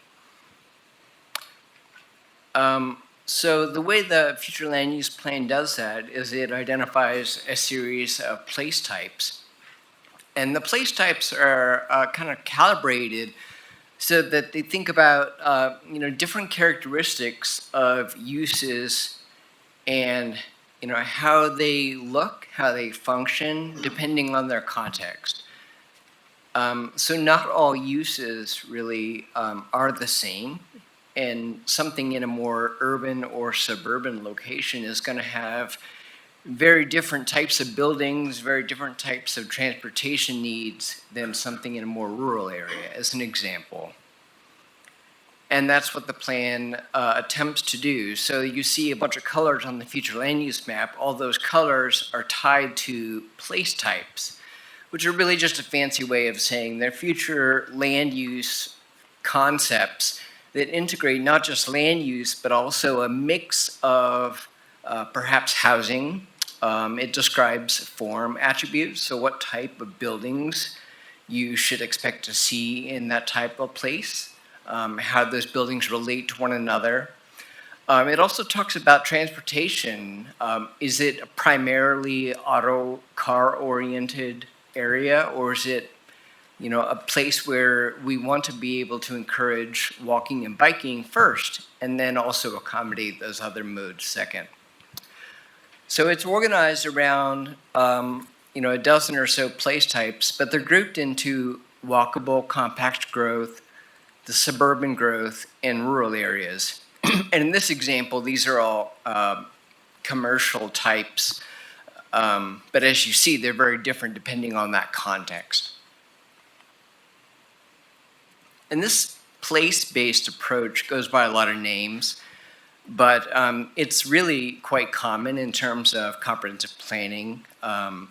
So the way the future land use plan does that is it identifies a series of place types. And the place types are kind of calibrated so that they think about different characteristics of uses and how they look, how they function, depending on their context. So not all uses really are the same. And something in a more urban or suburban location is going to have very different types of buildings, very different types of transportation needs than something in a more rural area, as an example. And that's what the plan attempts to do. So you see a bunch of colors on the future land use map. All those colors are tied to place types, which are really just a fancy way of saying they're future land use concepts that integrate not just land use, but also a mix of perhaps housing. It describes form attributes, so what type of buildings you should expect to see in that type of place, how those buildings relate to one another. It also talks about transportation. Is it a primarily auto car-oriented area, or is it a place where we want to be able to encourage walking and biking first, and then also accommodate those other modes second. So it's organized around, a dozen or so place types, but they're grouped into walkable, compact growth, the suburban growth, and rural areas. And in this example, these are all commercial types, but as you see, they're very different depending on that context. And this place-based approach goes by a lot of names, but it's really quite common in terms of comprehensive planning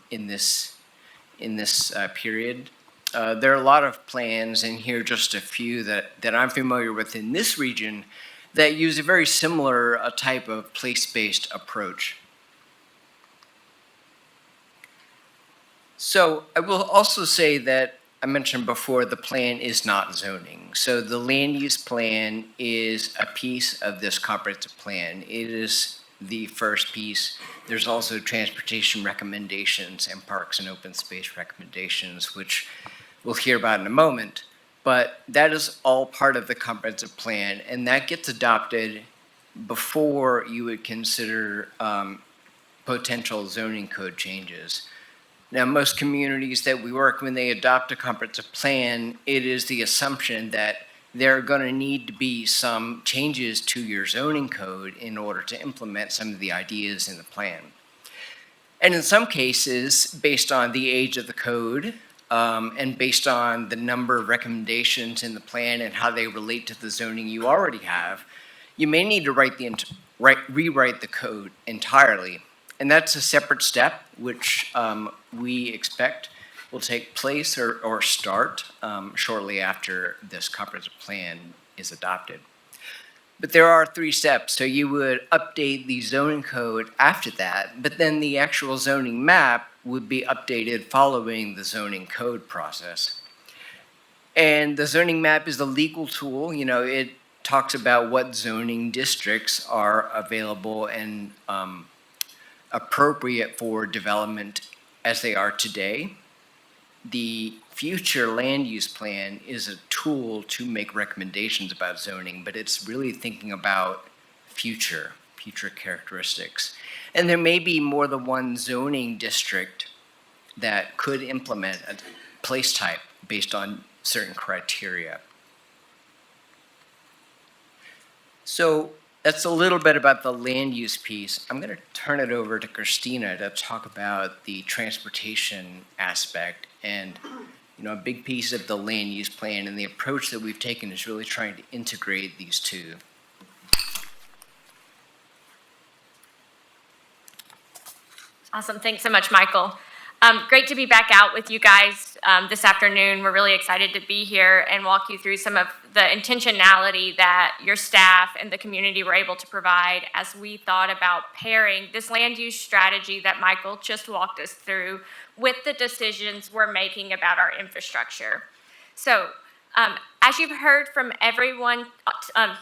in this period. There are a lot of plans, and here are just a few that I'm familiar with in this region that use a very similar type of place-based approach. So I will also say that I mentioned before, the plan is not zoning. So the land use plan is a piece of this comprehensive plan. It is the first piece. There's also transportation recommendations and parks and open space recommendations, which we'll hear about in a moment. But that is all part of the comprehensive plan, and that gets adopted before you would consider potential zoning code changes. Now, most communities that we work, when they adopt a comprehensive plan, it is the assumption that there are going to need to be some changes to your zoning code in order to implement some of the ideas in the plan. And in some cases, based on the age of the code and based on the number of recommendations in the plan and how they relate to the zoning you already have, you may need to rewrite the code entirely. And that's a separate step, which we expect will take place or start shortly after this comprehensive plan is adopted. But there are 3 steps. So you would update the zoning code after that, but then the actual zoning map would be updated following the zoning code process. And the zoning map is a legal tool. It talks about what zoning districts are available and appropriate for development as they are today. The future land use plan is a tool to make recommendations about zoning, but it's really thinking about future characteristics. And there may be more than one zoning district that could implement a place type based on certain criteria. So that's a little bit about the land use piece. I'm going to turn it over to Christina to talk about the transportation aspect. And, a big piece of the land use plan and the approach that we've taken is really trying to integrate these two. Awesome. Thanks so much, Michael. Great to be back out with you guys this afternoon. We're really excited to be here and walk you through some of the intentionality that your staff and the community were able to provide as we thought about pairing this land use strategy that Michael just walked us through with the decisions we're making about our infrastructure. So, as you've heard from everyone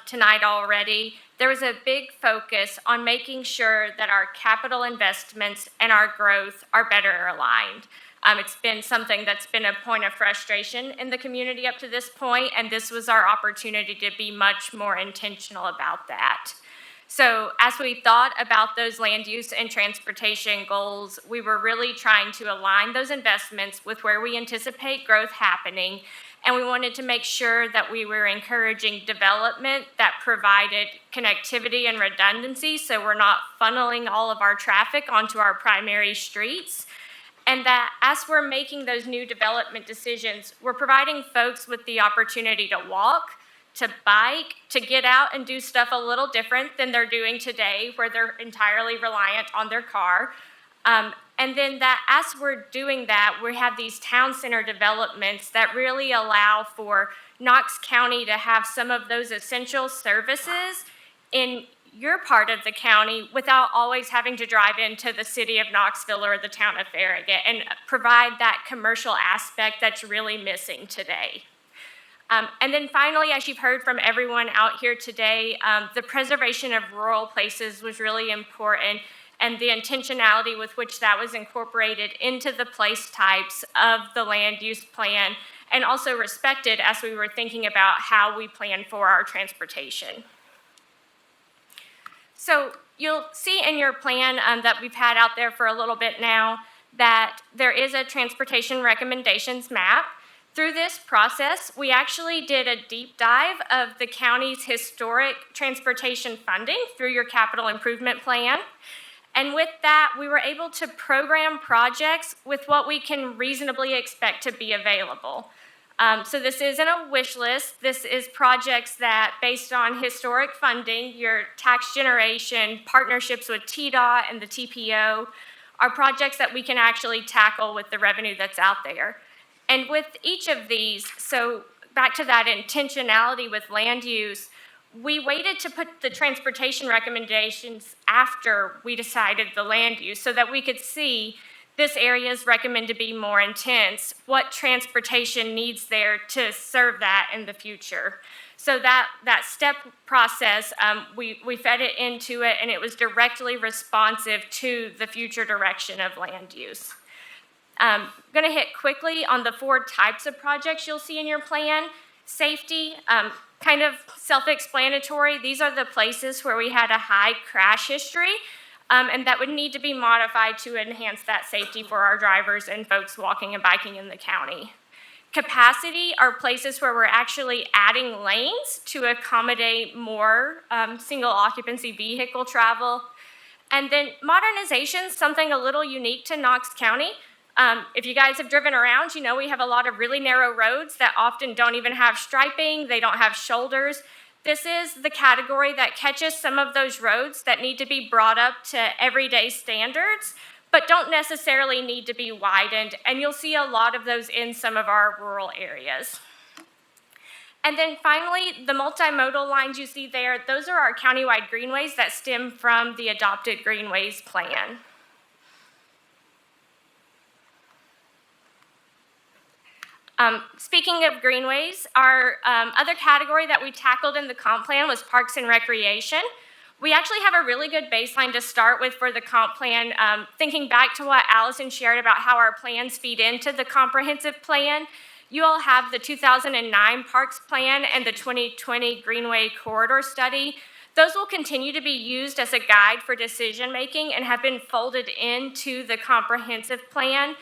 tonight already, there was a big focus on making sure that our capital investments and our growth are better aligned. It's been something that's been a point of frustration in the community up to this point, and this was our opportunity to be much more intentional about that. So as we thought about those land use and transportation goals, we were really trying to align those investments with where we anticipate growth happening. And we wanted to make sure that we were encouraging development that provided connectivity and redundancy, so we're not funneling all of our traffic onto our primary streets. And that as we're making those new development decisions, we're providing folks with the opportunity to walk, to bike, to get out and do stuff a little different than they're doing today, where they're entirely reliant on their car. And then that as we're doing that, we have these town center developments that really allow for Knox County to have some of those essential services in your part of the county without always having to drive into the city of Knoxville or the town of Farragut, and provide that commercial aspect that's really missing today. And then finally, as you've heard from everyone out here today, the preservation of rural places was really important, and the intentionality with which that was incorporated into the place types of the land use plan, and also respected as we were thinking about how we plan for our transportation. So you'll see in your plan that we've had out there for a little bit now that there is a transportation recommendations map. Through this process, we actually did a deep dive of the county's historic transportation funding through your capital improvement plan. And with that, we were able to program projects with what we can reasonably expect to be available. So this isn't a wish list. This is projects that, based on historic funding, your tax generation, partnerships with TDOT and the TPO, are projects that we can actually tackle with the revenue that's out there. And with each of these, so back to that intentionality with land use, we waited to put the transportation recommendations after we decided the land use so that we could see this area is recommended to be more intense, what transportation needs there to serve that in the future. So that step process, we fed it into it, and it was directly responsive to the future direction of land use. I'm going to hit quickly on the 4 types of projects you'll see in your plan. Safety, kind of self-explanatory. These are the places where we had a high crash history, and that would need to be modified to enhance that safety for our drivers and folks walking and biking in the county. Capacity are places where we're actually adding lanes to accommodate more single occupancy vehicle travel. And then modernization, something a little unique to Knox County. If you guys have driven around, you know we have a lot of really narrow roads that often don't even have striping, they don't have shoulders. This is the category that catches some of those roads that need to be brought up to everyday standards, but don't necessarily need to be widened, and you'll see a lot of those in some of our rural areas. And then finally, the multimodal lines you see there, those are our countywide greenways that stem from the adopted greenways plan. Speaking of greenways, our other category that we tackled in the comp plan was parks and recreation. We actually have a really good baseline to start with for the comp plan. Thinking back to what Allison shared about how our plans feed into the comprehensive plan, you all have the 2009 Parks Plan and the 2020 Greenway Corridor Study. Those will continue to be used as a guide for decision making and have been folded into the comprehensive plan.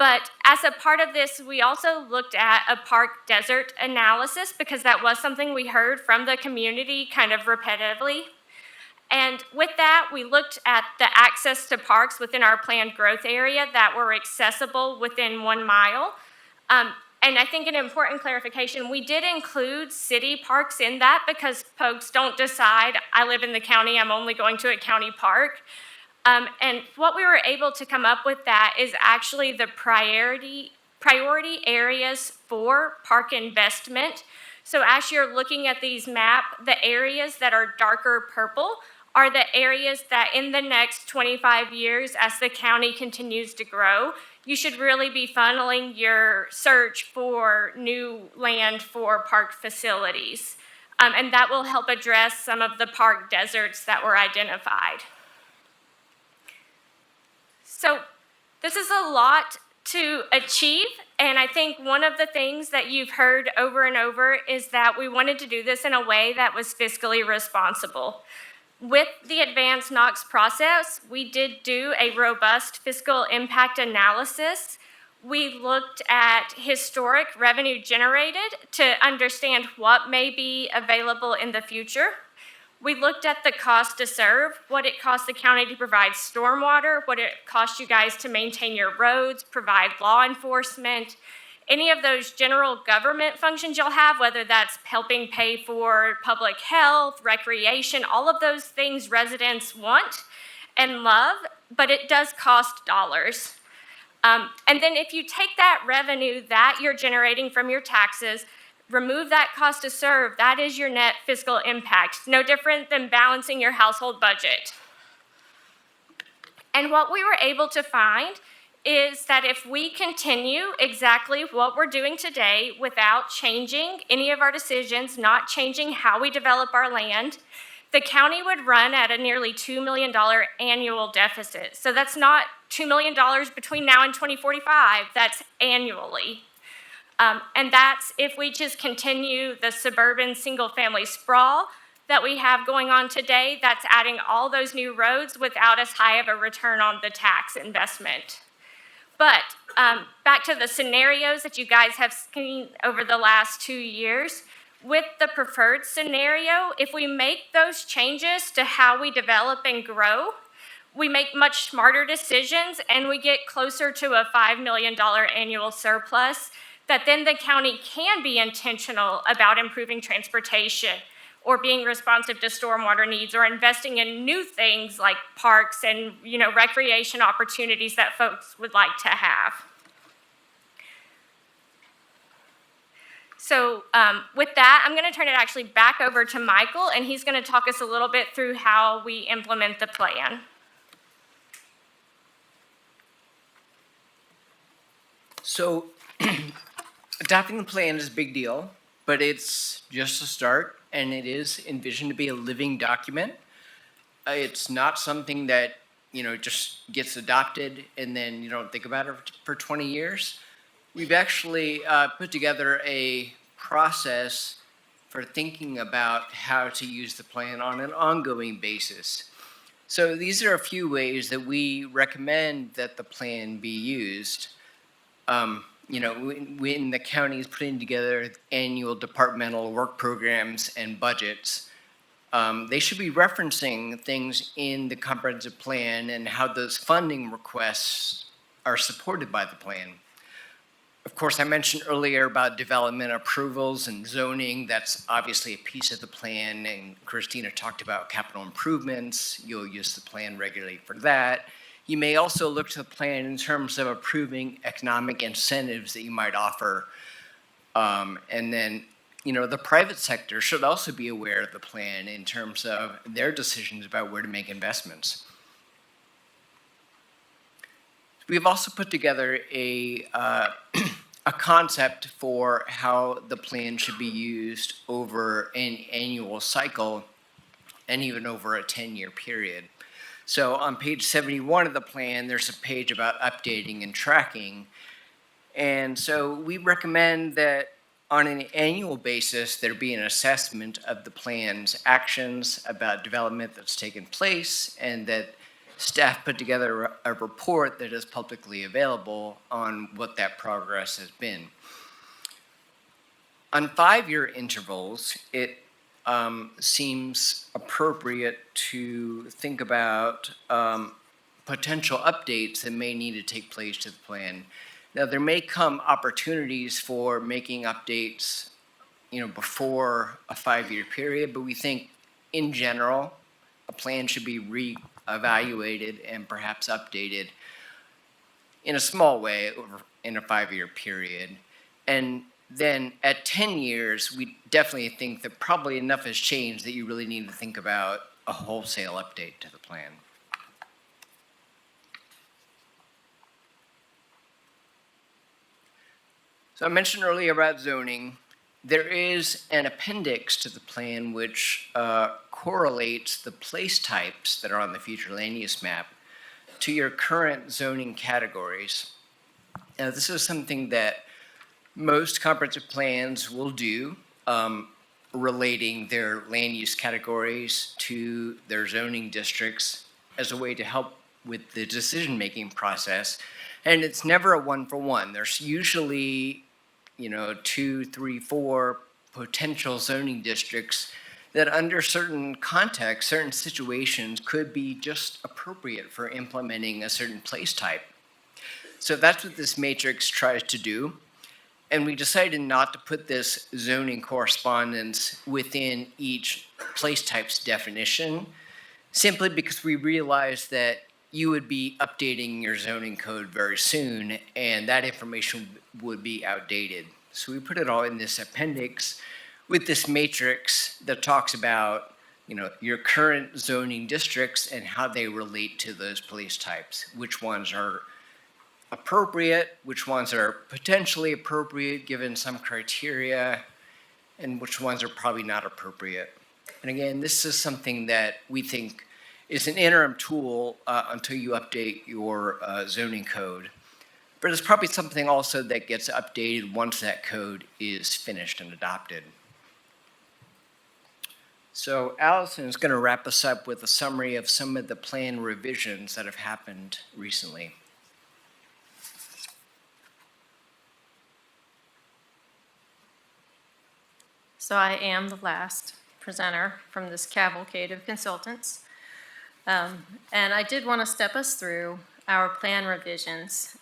But as a part of this, we also looked at a park desert analysis because that was something we heard from the community kind of repetitively. And with that, we looked at the access to parks within our planned growth area that were accessible within 1 mile. And I think an important clarification, we did include city parks in that because folks don't decide, I live in the county, I'm only going to a county park. And what we were able to come up with that is actually the priority areas for park investment. So as you're looking at these maps, the areas that are darker purple are the areas that in the next 25 years, as the county continues to grow, you should really be funneling your search for new land for park facilities. And that will help address some of the park deserts that were identified. So this is a lot to achieve, and I think one of the things that you've heard over and over is that we wanted to do this in a way that was fiscally responsible. With the advanced Knox process, we did do a robust fiscal impact analysis. We looked at historic revenue generated to understand what may be available in the future. We looked at the cost to serve, what it costs the county to provide stormwater, what it costs you guys to maintain your roads, provide law enforcement, any of those general government functions you'll have, whether that's helping pay for public health, recreation, all of those things residents want and love, but it does cost dollars. And then if you take that revenue that you're generating from your taxes, remove that cost to serve, that is your net fiscal impact, no different than balancing your household budget. And what we were able to find is that if we continue exactly what we're doing today without changing any of our decisions, not changing how we develop our land, the county would run at a nearly $2 million annual deficit. So that's not $2 million between now and 2045, that's annually. And that's if we just continue the suburban single-family sprawl that we have going on today, that's adding all those new roads without as high of a return on the tax investment. But back to the scenarios that you guys have seen over the last 2 years, with the preferred scenario, if we make those changes to how we develop and grow, we make much smarter decisions and we get closer to a $5 million annual surplus that then the county can be intentional about improving transportation or being responsive to stormwater needs or investing in new things like parks and recreation opportunities that folks would like to have. So with that, I'm going to turn it actually back over to Michael, and he's going to talk us a little bit through how we implement the plan. So adopting the plan is a big deal, but it's just a start, and it is envisioned to be a living document. It's not something that, just gets adopted and then you don't think about it for 20 years. We've actually put together a process for thinking about how to use the plan on an ongoing basis. So these are a few ways that we recommend that the plan be used. When the county is putting together annual departmental work programs and budgets, they should be referencing things in the comprehensive plan and how those funding requests are supported by the plan. Of course, I mentioned earlier about development approvals and zoning. That's obviously a piece of the plan, and Christina talked about capital improvements. You'll use the plan regularly for that. You may also look to the plan in terms of approving economic incentives that you might offer. And then, the private sector should also be aware of the plan in terms of their decisions about where to make investments. We've also put together a concept for how the plan should be used over an annual cycle and even over a 10-year period. So on page 71 of the plan, there's a page about updating and tracking. And so we recommend that on an annual basis, there be an assessment of the plan's actions about development that's taken place, and that staff put together a report that is publicly available on what that progress has been. On 5-year intervals, it seems appropriate to think about potential updates that may need to take place to the plan. Now, there may come opportunities for making updates, before a 5-year period, but we think in general, a plan should be reevaluated and perhaps updated in a small way in a 5-year period. And then at 10 years, we definitely think that probably enough has changed that you really need to think about a wholesale update to the plan. So I mentioned earlier about zoning. There is an appendix to the plan which correlates the place types that are on the future land use map to your current zoning categories. Now, this is something that most comprehensive plans will do, relating their land use categories to their zoning districts as a way to help with the decision-making process. And it's never a one-for-one. There's usually 2, 3, 4 potential zoning districts that under certain contexts, certain situations could be just appropriate for implementing a certain place type. So that's what this matrix tries to do. And we decided not to put this zoning correspondence within each place type's definition, simply because we realized that you would be updating your zoning code very soon, and that information would be outdated. So we put it all in this appendix with this matrix that talks about, your current zoning districts and how they relate to those place types, which ones are appropriate, which ones are potentially appropriate given some criteria, and which ones are probably not appropriate. And again, this is something that we think is an interim tool until you update your zoning code. But it's probably something also that gets updated once that code is finished and adopted. So Allison is going to wrap us up with a summary of some of the plan revisions that have happened recently. So I am the last presenter from this cavalcade of consultants. And I did want to step us through our plan revisions.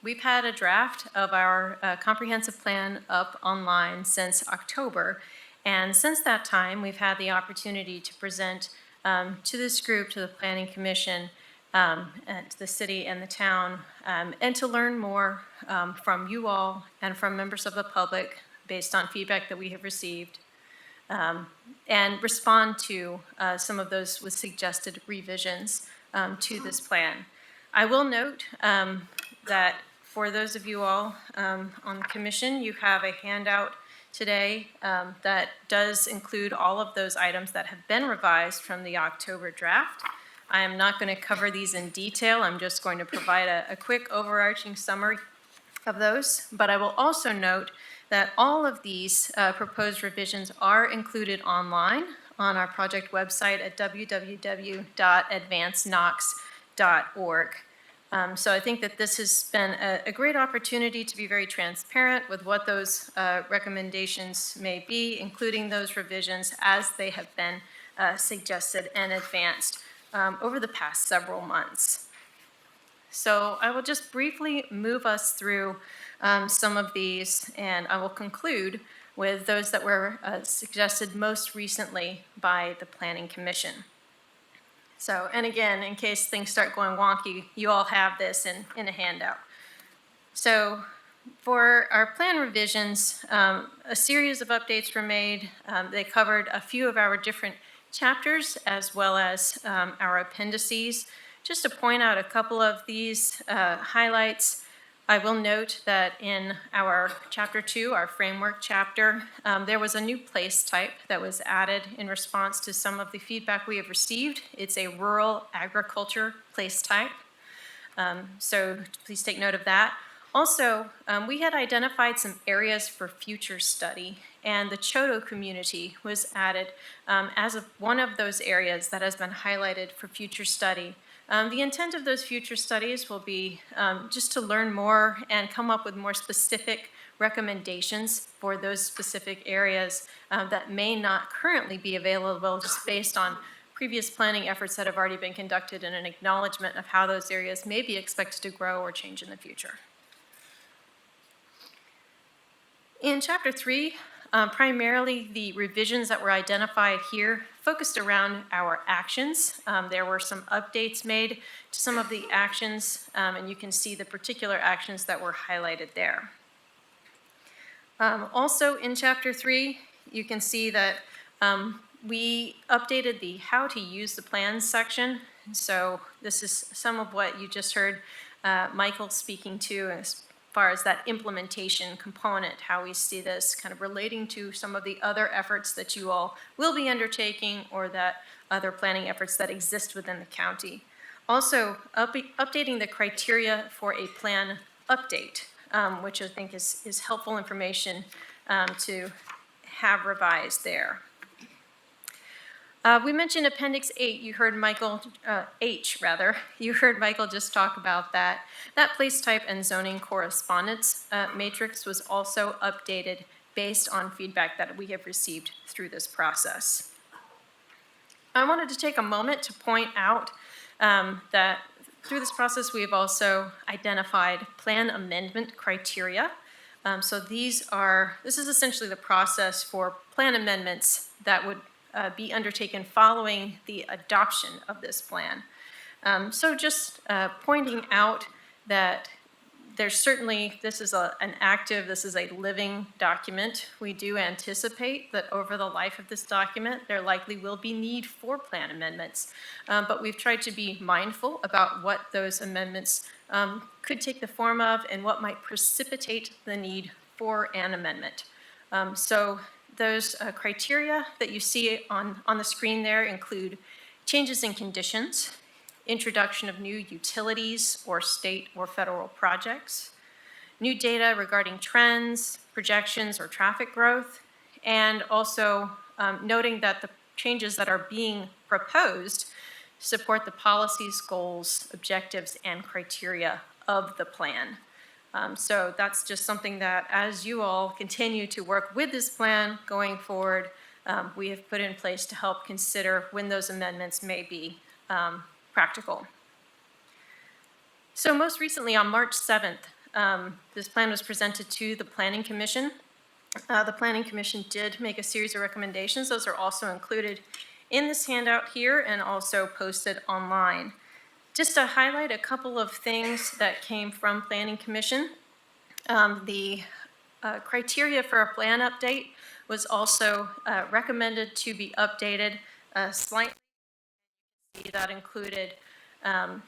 We've had a draft of our comprehensive plan up online since October. And since that time, we've had the opportunity to present to this group, to the Planning Commission, and to the city and the town, and to learn more from you all and from members of the public based on feedback that we have received, and respond to some of those with suggested revisions to this plan. I will note that for those of you all on the commission, you have a handout today that does include all of those items that have been revised from the October draft. I am not going to cover these in detail. I'm just going to provide a quick overarching summary of those, but I will also note that all of these proposed revisions are included online on our project website at www.advanceknox.org. So I think that this has been a great opportunity to be very transparent with what those recommendations may be, including those revisions as they have been suggested and advanced over the past several months. So I will just briefly move us through some of these, and I will conclude with those that were suggested most recently by the Planning Commission. So, and again, in case things start going wonky, you all have this in a handout. So for our plan revisions, a series of updates were made. They covered a few of our different chapters as well as our appendices. Just to point out a couple of these highlights, I will note that in our Chapter 2, our framework chapter, there was a new place type that was added in response to some of the feedback we have received. It's a rural agriculture place type, so please take note of that. Also, we had identified some areas for future study, and the Choto community was added as one of those areas that has been highlighted for future study. The intent of those future studies will be just to learn more and come up with more specific recommendations for those specific areas that may not currently be available just based on previous planning efforts that have already been conducted and an acknowledgement of how those areas may be expected to grow or change in the future. In Chapter 3, primarily the revisions that were identified here focused around our actions. There were some updates made to some of the actions, and you can see the particular actions that were highlighted there. Also in Chapter 3, you can see that we updated the how to use the plans section. So this is some of what you just heard Michael speaking to as far as that implementation component, how we see this kind of relating to some of the other efforts that you all will be undertaking or that other planning efforts that exist within the county. Also, updating the criteria for a plan update, which I think is helpful information to have revised there. We mentioned Appendix 8. You heard Michael, H rather. You heard Michael just talk about that. That place type and zoning correspondence matrix was also updated based on feedback that we have received through this process. I wanted to take a moment to point out that through this process we have also identified plan amendment criteria. So this is essentially the process for plan amendments that would be undertaken following the adoption of this plan. So just pointing out that there's certainly, this is a living document. We do anticipate that over the life of this document, there likely will be need for plan amendments. But we've tried to be mindful about what those amendments could take the form of and what might precipitate the need for an amendment. So those criteria that you see on the screen there include changes in conditions, introduction of new utilities or state or federal projects, new data regarding trends, projections, or traffic growth, and also noting that the changes that are being proposed support the policies, goals, objectives, and criteria of the plan. So that's just something that as you all continue to work with this plan going forward, we have put in place to help consider when those amendments may be practical. So most recently on March 7th, this plan was presented to the Planning Commission. The Planning Commission did make a series of recommendations. Those are also included in this handout here and also posted online. Just to highlight a couple of things that came from Planning Commission, the criteria for a plan update was also recommended to be updated slightly. That included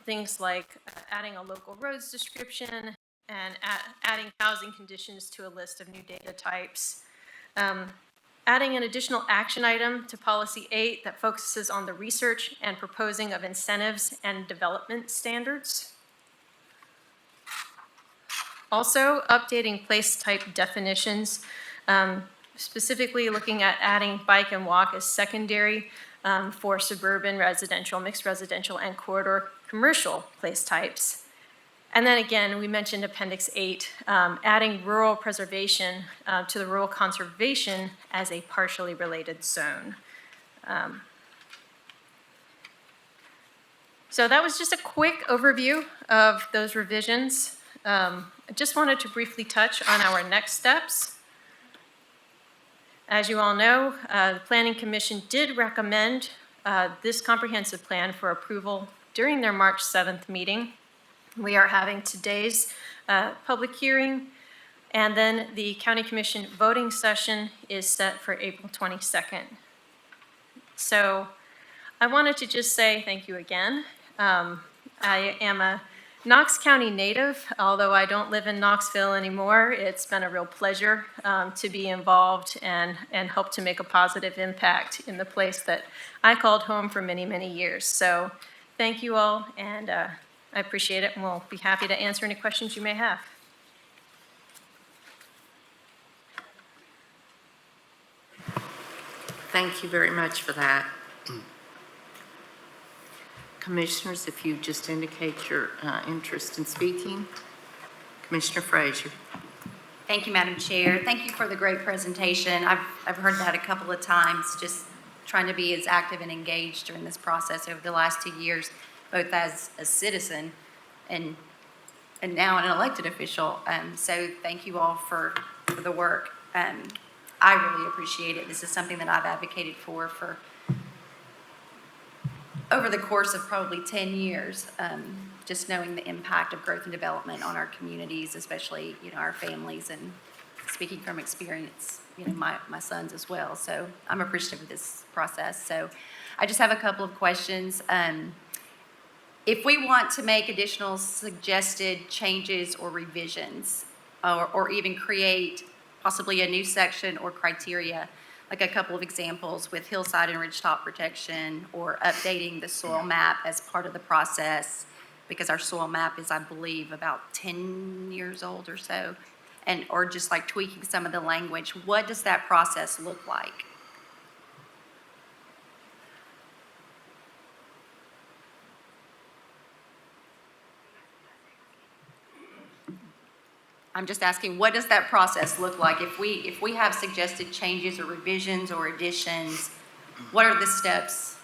things like adding a local roads description and adding housing conditions to a list of new data types. Adding an additional action item to Policy 8 that focuses on the research and proposing of incentives and development standards. Also, updating place type definitions, specifically looking at adding bike and walk as secondary for suburban residential, mixed residential, and corridor commercial place types. And then again, we mentioned Appendix 8, adding rural preservation to the rural conservation as a partially related zone. So that was just a quick overview of those revisions. I just wanted to briefly touch on our next steps. As you all know, the Planning Commission did recommend this comprehensive plan for approval during their March 7th meeting. We are having today's public hearing, and then the County Commission voting session is set for April 22nd. So I wanted to just say thank you again. I am a Knox County native, although I don't live in Knoxville anymore. It's been a real pleasure to be involved and help to make a positive impact in the place that I called home for many, many years. So thank you all, and I appreciate it, and we'll be happy to answer any questions you may have. Thank you very much for that. Commissioners, if you just indicate your interest in speaking. Commissioner Frazier. Thank you, Madam Chair. Thank you for the great presentation. I've heard that a couple of times, just trying to be as active and engaged during this process over the last 2 years, both as a citizen and now an elected official. So thank you all for the work. I really appreciate it. This is something that I've advocated for over the course of probably 10 years, just knowing the impact of growth and development on our communities, especially, our families, and speaking from experience, my sons as well. So I'm appreciative of this process. So I just have a couple of questions. If we want to make additional suggested changes or revisions, or even create possibly a new section or criteria, like a couple of examples with hillside and ridgetop protection, or updating the soil map as part of the process, because our soil map is, I believe, about 10 years old or so, or just like tweaking some of the language, what does that process look like? I'm just asking, what does that process look like? If we have suggested changes or revisions or additions, what are the steps?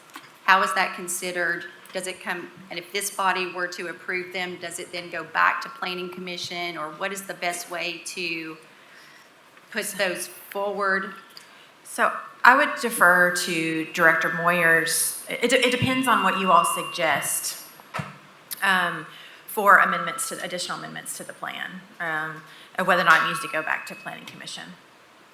How is that considered? Does it come, and if this body were to approve them, does it then go back to Planning Commission, or what is the best way to push those forward? So I would defer to Director Moyer's, it depends on what you all suggest for additional amendments to the plan, and whether or not it needs to go back to Planning Commission.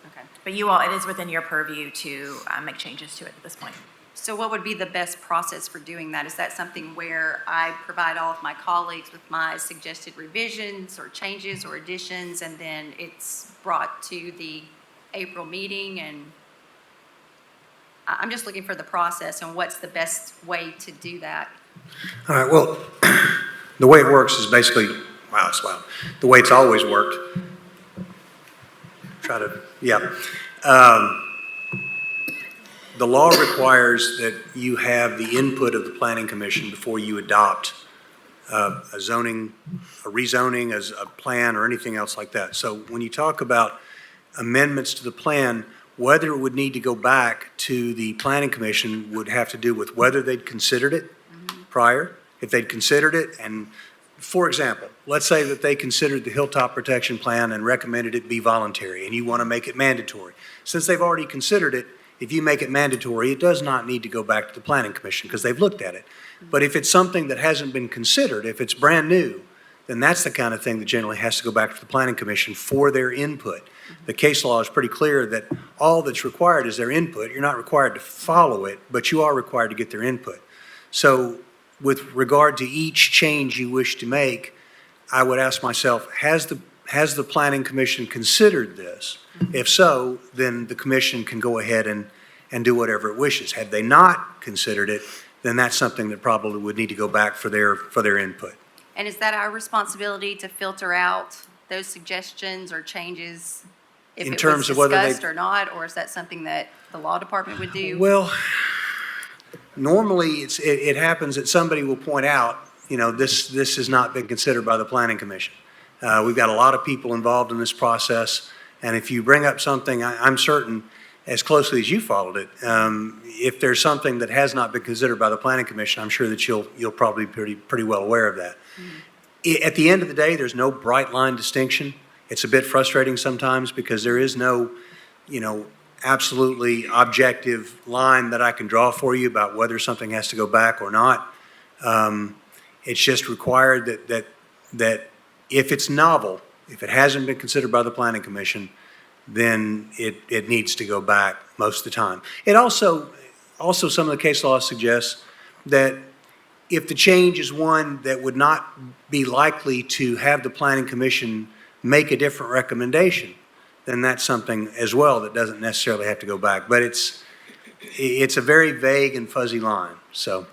Okay. But you all, it is within your purview to make changes to it at this point. So what would be the best process for doing that? Is that something where I provide all of my colleagues with my suggested revisions or changes or additions, and then it's brought to the April meeting? And I'm just looking for the process and what's the best way to do that. All right, well, the way it works is basically, wow, it's loud. The way it's always worked. The law requires that you have the input of the Planning Commission before you adopt a rezoning as a plan or anything else like that. So when you talk about amendments to the plan, whether it would need to go back to the Planning Commission would have to do with whether they'd considered it prior. If they'd considered it, and for example, let's say that they considered the Hilltop Protection Plan and recommended it be voluntary, and you want to make it mandatory. Since they've already considered it, if you make it mandatory, it does not need to go back to the Planning Commission because they've looked at it. But if it's something that hasn't been considered, if it's brand new, then that's the kind of thing that generally has to go back to the Planning Commission for their input. The case law is pretty clear that all that's required is their input. You're not required to follow it, but you are required to get their input. So with regard to each change you wish to make, I would ask myself, has the Planning Commission considered this? If so, then the commission can go ahead and do whatever it wishes. Had they not considered it, then that's something that probably would need to go back for their input. And is that our responsibility to filter out those suggestions or changes if In it terms was of whether they- discussed or not, or is that something that the law department would do? Well, normally it happens that somebody will point out, this has not been considered by the Planning Commission. We've got a lot of people involved in this process, and if you bring up something, I'm certain, as closely as you followed it, if there's something that has not been considered by the Planning Commission, I'm sure that you'll probably be pretty well aware of that. At the end of the day, there's no bright line distinction. It's a bit frustrating sometimes because there is no, absolutely objective line that I can draw for you about whether something has to go back or not. It's just required that if it's novel, if it hasn't been considered by the Planning Commission, then it needs to go back most of the time. It also some of the case law suggests that if the change is one that would not be likely to have the Planning Commission make a different recommendation, then that's something as well that doesn't necessarily have to go back. But it's a very vague and fuzzy line, so.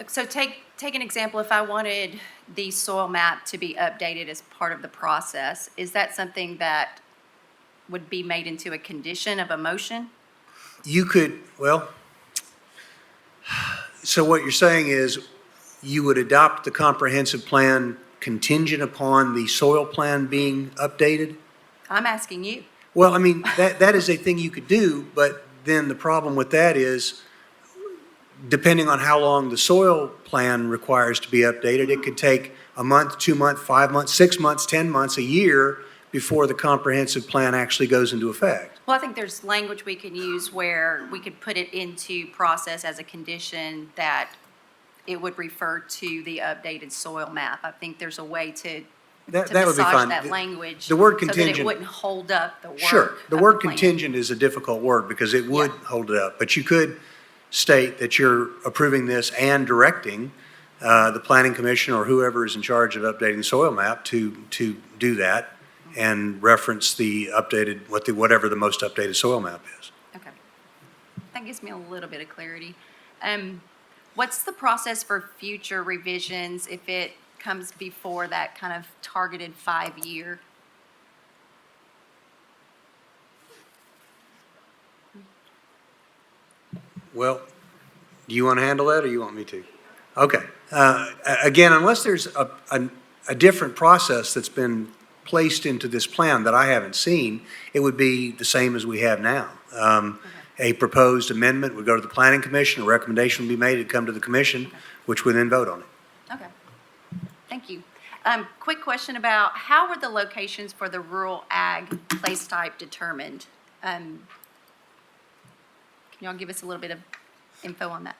So take an example. If I wanted the soil map to be updated as part of the process, is that something that would be made into a condition of a motion? You could, well, So what you're saying is you would adopt the comprehensive plan contingent upon the soil plan being updated? I'm asking you. Well, I mean, that is a thing you could do, but then the problem with that is, depending on how long the soil plan requires to be updated, it could take a month, 2 months, 5 months, 6 months, 10 months, a year before the comprehensive plan actually goes into effect. Well, I think there's language we can use where we could put it into process as a condition that it would refer to the updated soil map. I think there's a way to That would be massage fine. that language. The word So that it contingent. wouldn't hold up the work. Sure, the of word plan. contingent is a difficult word because it would hold it up. But you could state that you're approving this and directing the planning commission or whoever is in charge of updating the soil map to do that and reference the updated, whatever the most updated soil map is. Okay. That gives me a little bit of clarity. What's the process for future revisions if it comes before that kind of targeted 5-year? Well, do you want to handle that or you want me to? Okay. Again, unless there's a different process that's been placed into this plan that I haven't seen, it would be the same as we have now. A proposed amendment would go to the planning commission, a recommendation would be made, it'd come to the commission, which would then vote on it. Okay. Thank you. Quick question about how were the locations for the rural ag place type determined? Can y'all give us a little bit of info on that?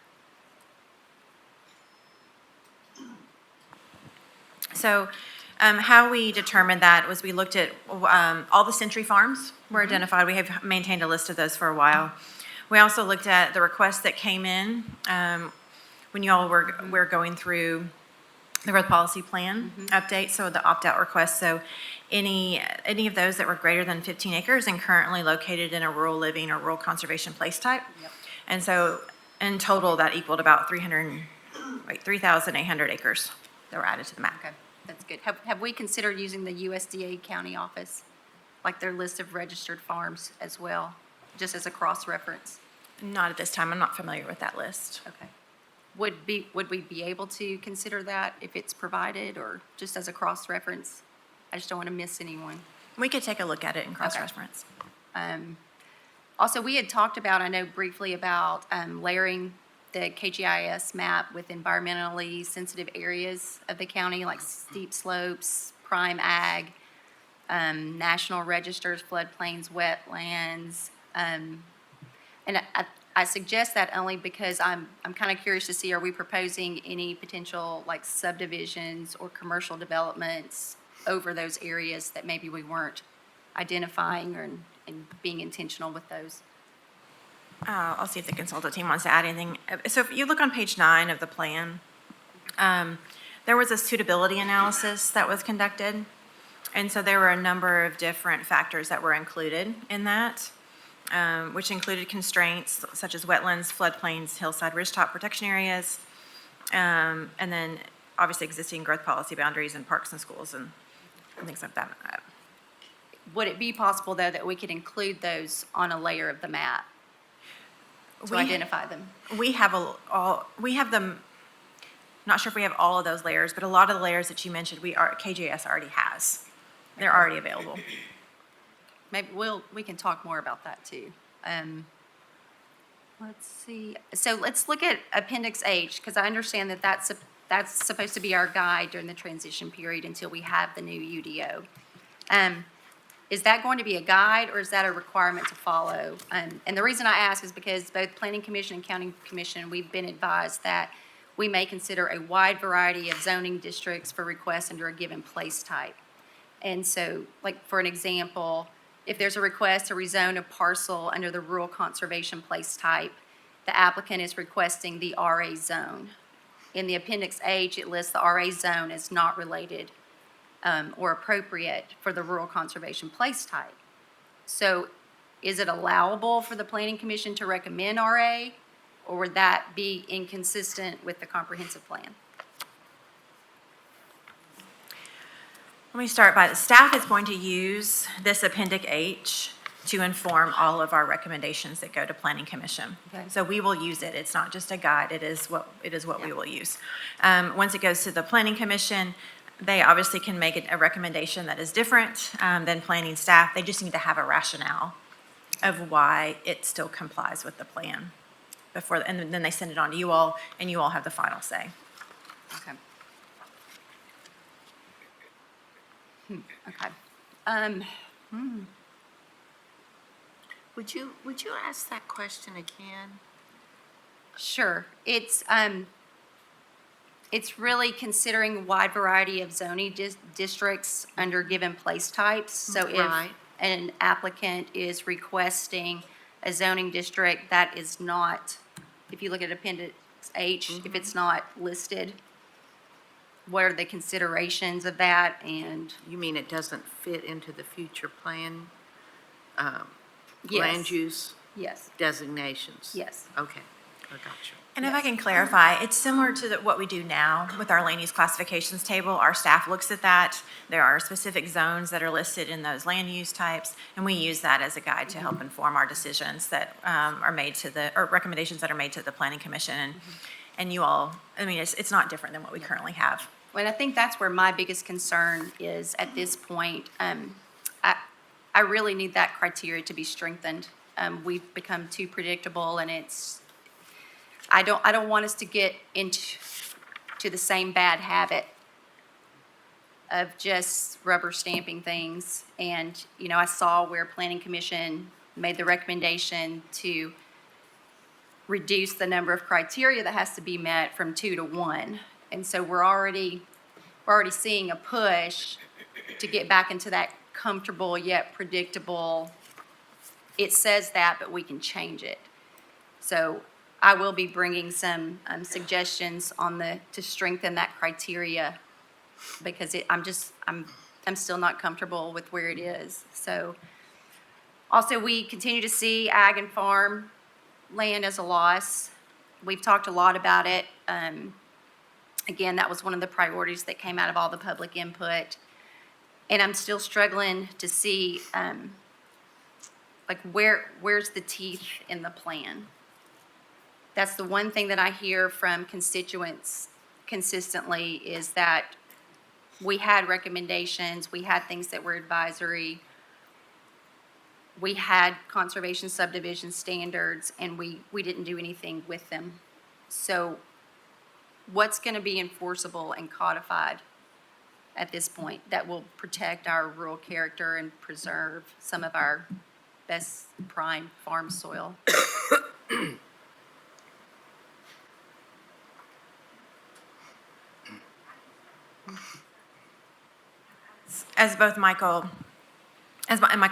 So how we determined that was we looked at all the Century Farms were identified. We have maintained a list of those for a while. We also looked at the requests that came in when y'all were going through the growth policy plan update, so the opt-out requests. So any of those that were greater than 15 acres and currently located in a rural living or rural conservation place type. And so in total, that equaled about 3,800 acres that were added to the map. Okay, that's good. Have we considered using the USDA county office, like their list of registered farms as well, just as a cross-reference? Not at this time. I'm not familiar with that list. Okay. Would we be able to consider that if it's provided or just as a cross-reference? I just don't want to miss anyone. We could take a look at it and cross-reference. Also, we had talked about, I know briefly about layering the KGIS map with environmentally sensitive areas of the county, like steep slopes, prime ag, national registers, floodplains, wetlands. And I suggest that only because I'm kind of curious to see, are we proposing any potential like subdivisions or commercial developments over those areas that maybe we weren't identifying and being intentional with those? I'll see if the consultant team wants to add anything. So if you look on page 9 of the plan, there was a suitability analysis that was conducted. And so there were a number of different factors that were included in that, which included constraints such as wetlands, floodplains, hillside, ridgetop protection areas, and then obviously existing growth policy boundaries and parks and schools and things like that. Would it be possible, though, that we could include those on a layer of the map to identify them? We have them. Not sure if we have all of those layers, but a lot of the layers that you mentioned, KJS already has. They're already available. Maybe we can talk more about that too. Let's see. So let's look at Appendix H, because I understand that that's supposed to be our guide during the transition period until we have the new UDO. Is that going to be a guide, or is that a requirement to follow? And the reason I ask is because both Planning Commission and County Commission, we've been advised that we may consider a wide variety of zoning districts for requests under a given place type. And so, like, for an example, if there's a request to rezone a parcel under the rural conservation place type, the applicant is requesting the RA zone. In the Appendix H, it lists the RA zone as not related or appropriate for the rural conservation place type. So is it allowable for the Planning Commission to recommend RA, or would that be inconsistent with the comprehensive plan? Let me start by the staff is going to use this Appendix H to inform all of our recommendations that go to Planning Commission. Okay. So we will use it. It's not just a guide, it is what we will use. Once it goes to the Planning Commission, they obviously can make a recommendation that is different than planning staff. They just need to have a rationale of why it still complies with the plan before, and then they send it on to you all, and you all have the final say. Okay. Okay. Would you ask that question again? Sure. It's really considering a wide variety of zoning districts under given place types. So if Right. an applicant is requesting a zoning district that is not, if you look at Appendix H, if it's not listed, what are the considerations of that? And You mean it doesn't fit into the future plan, Yes. land use yes, designations? yes. Okay, I got you. And if I can clarify, it's similar to what we do now with our land use classifications table. Our staff looks at that. There are specific zones that are listed in those land use types, and we use that as a guide to help inform our decisions that are made to or recommendations that are made to the Planning Commission. And you all, I mean, it's not different than what we currently have. Well, I think that's where my biggest concern is at this point. I really need that criteria to be strengthened. We've become too predictable, and I don't want us to get into the same bad habit of just rubber stamping things. And, I saw where Planning Commission made the recommendation to reduce the number of criteria that has to be met from 2 to 1. And so we're already seeing a push to get back into that comfortable yet predictable. It says that, but we can change it. So I will be bringing some suggestions to strengthen that criteria, because I'm still not comfortable with where it is. So also, we continue to see ag and farm land as a loss. We've talked a lot about it. Again, that was one of the priorities that came out of all the public input. And I'm still struggling to see, where's the teeth in the plan? That's the one thing that I hear from constituents consistently, is that we had recommendations, we had things that were advisory, we had conservation subdivision standards, and we didn't do anything with them. So what's going to be enforceable and codified at this point that will protect our rural character and preserve some of our best prime farm soil? As Michael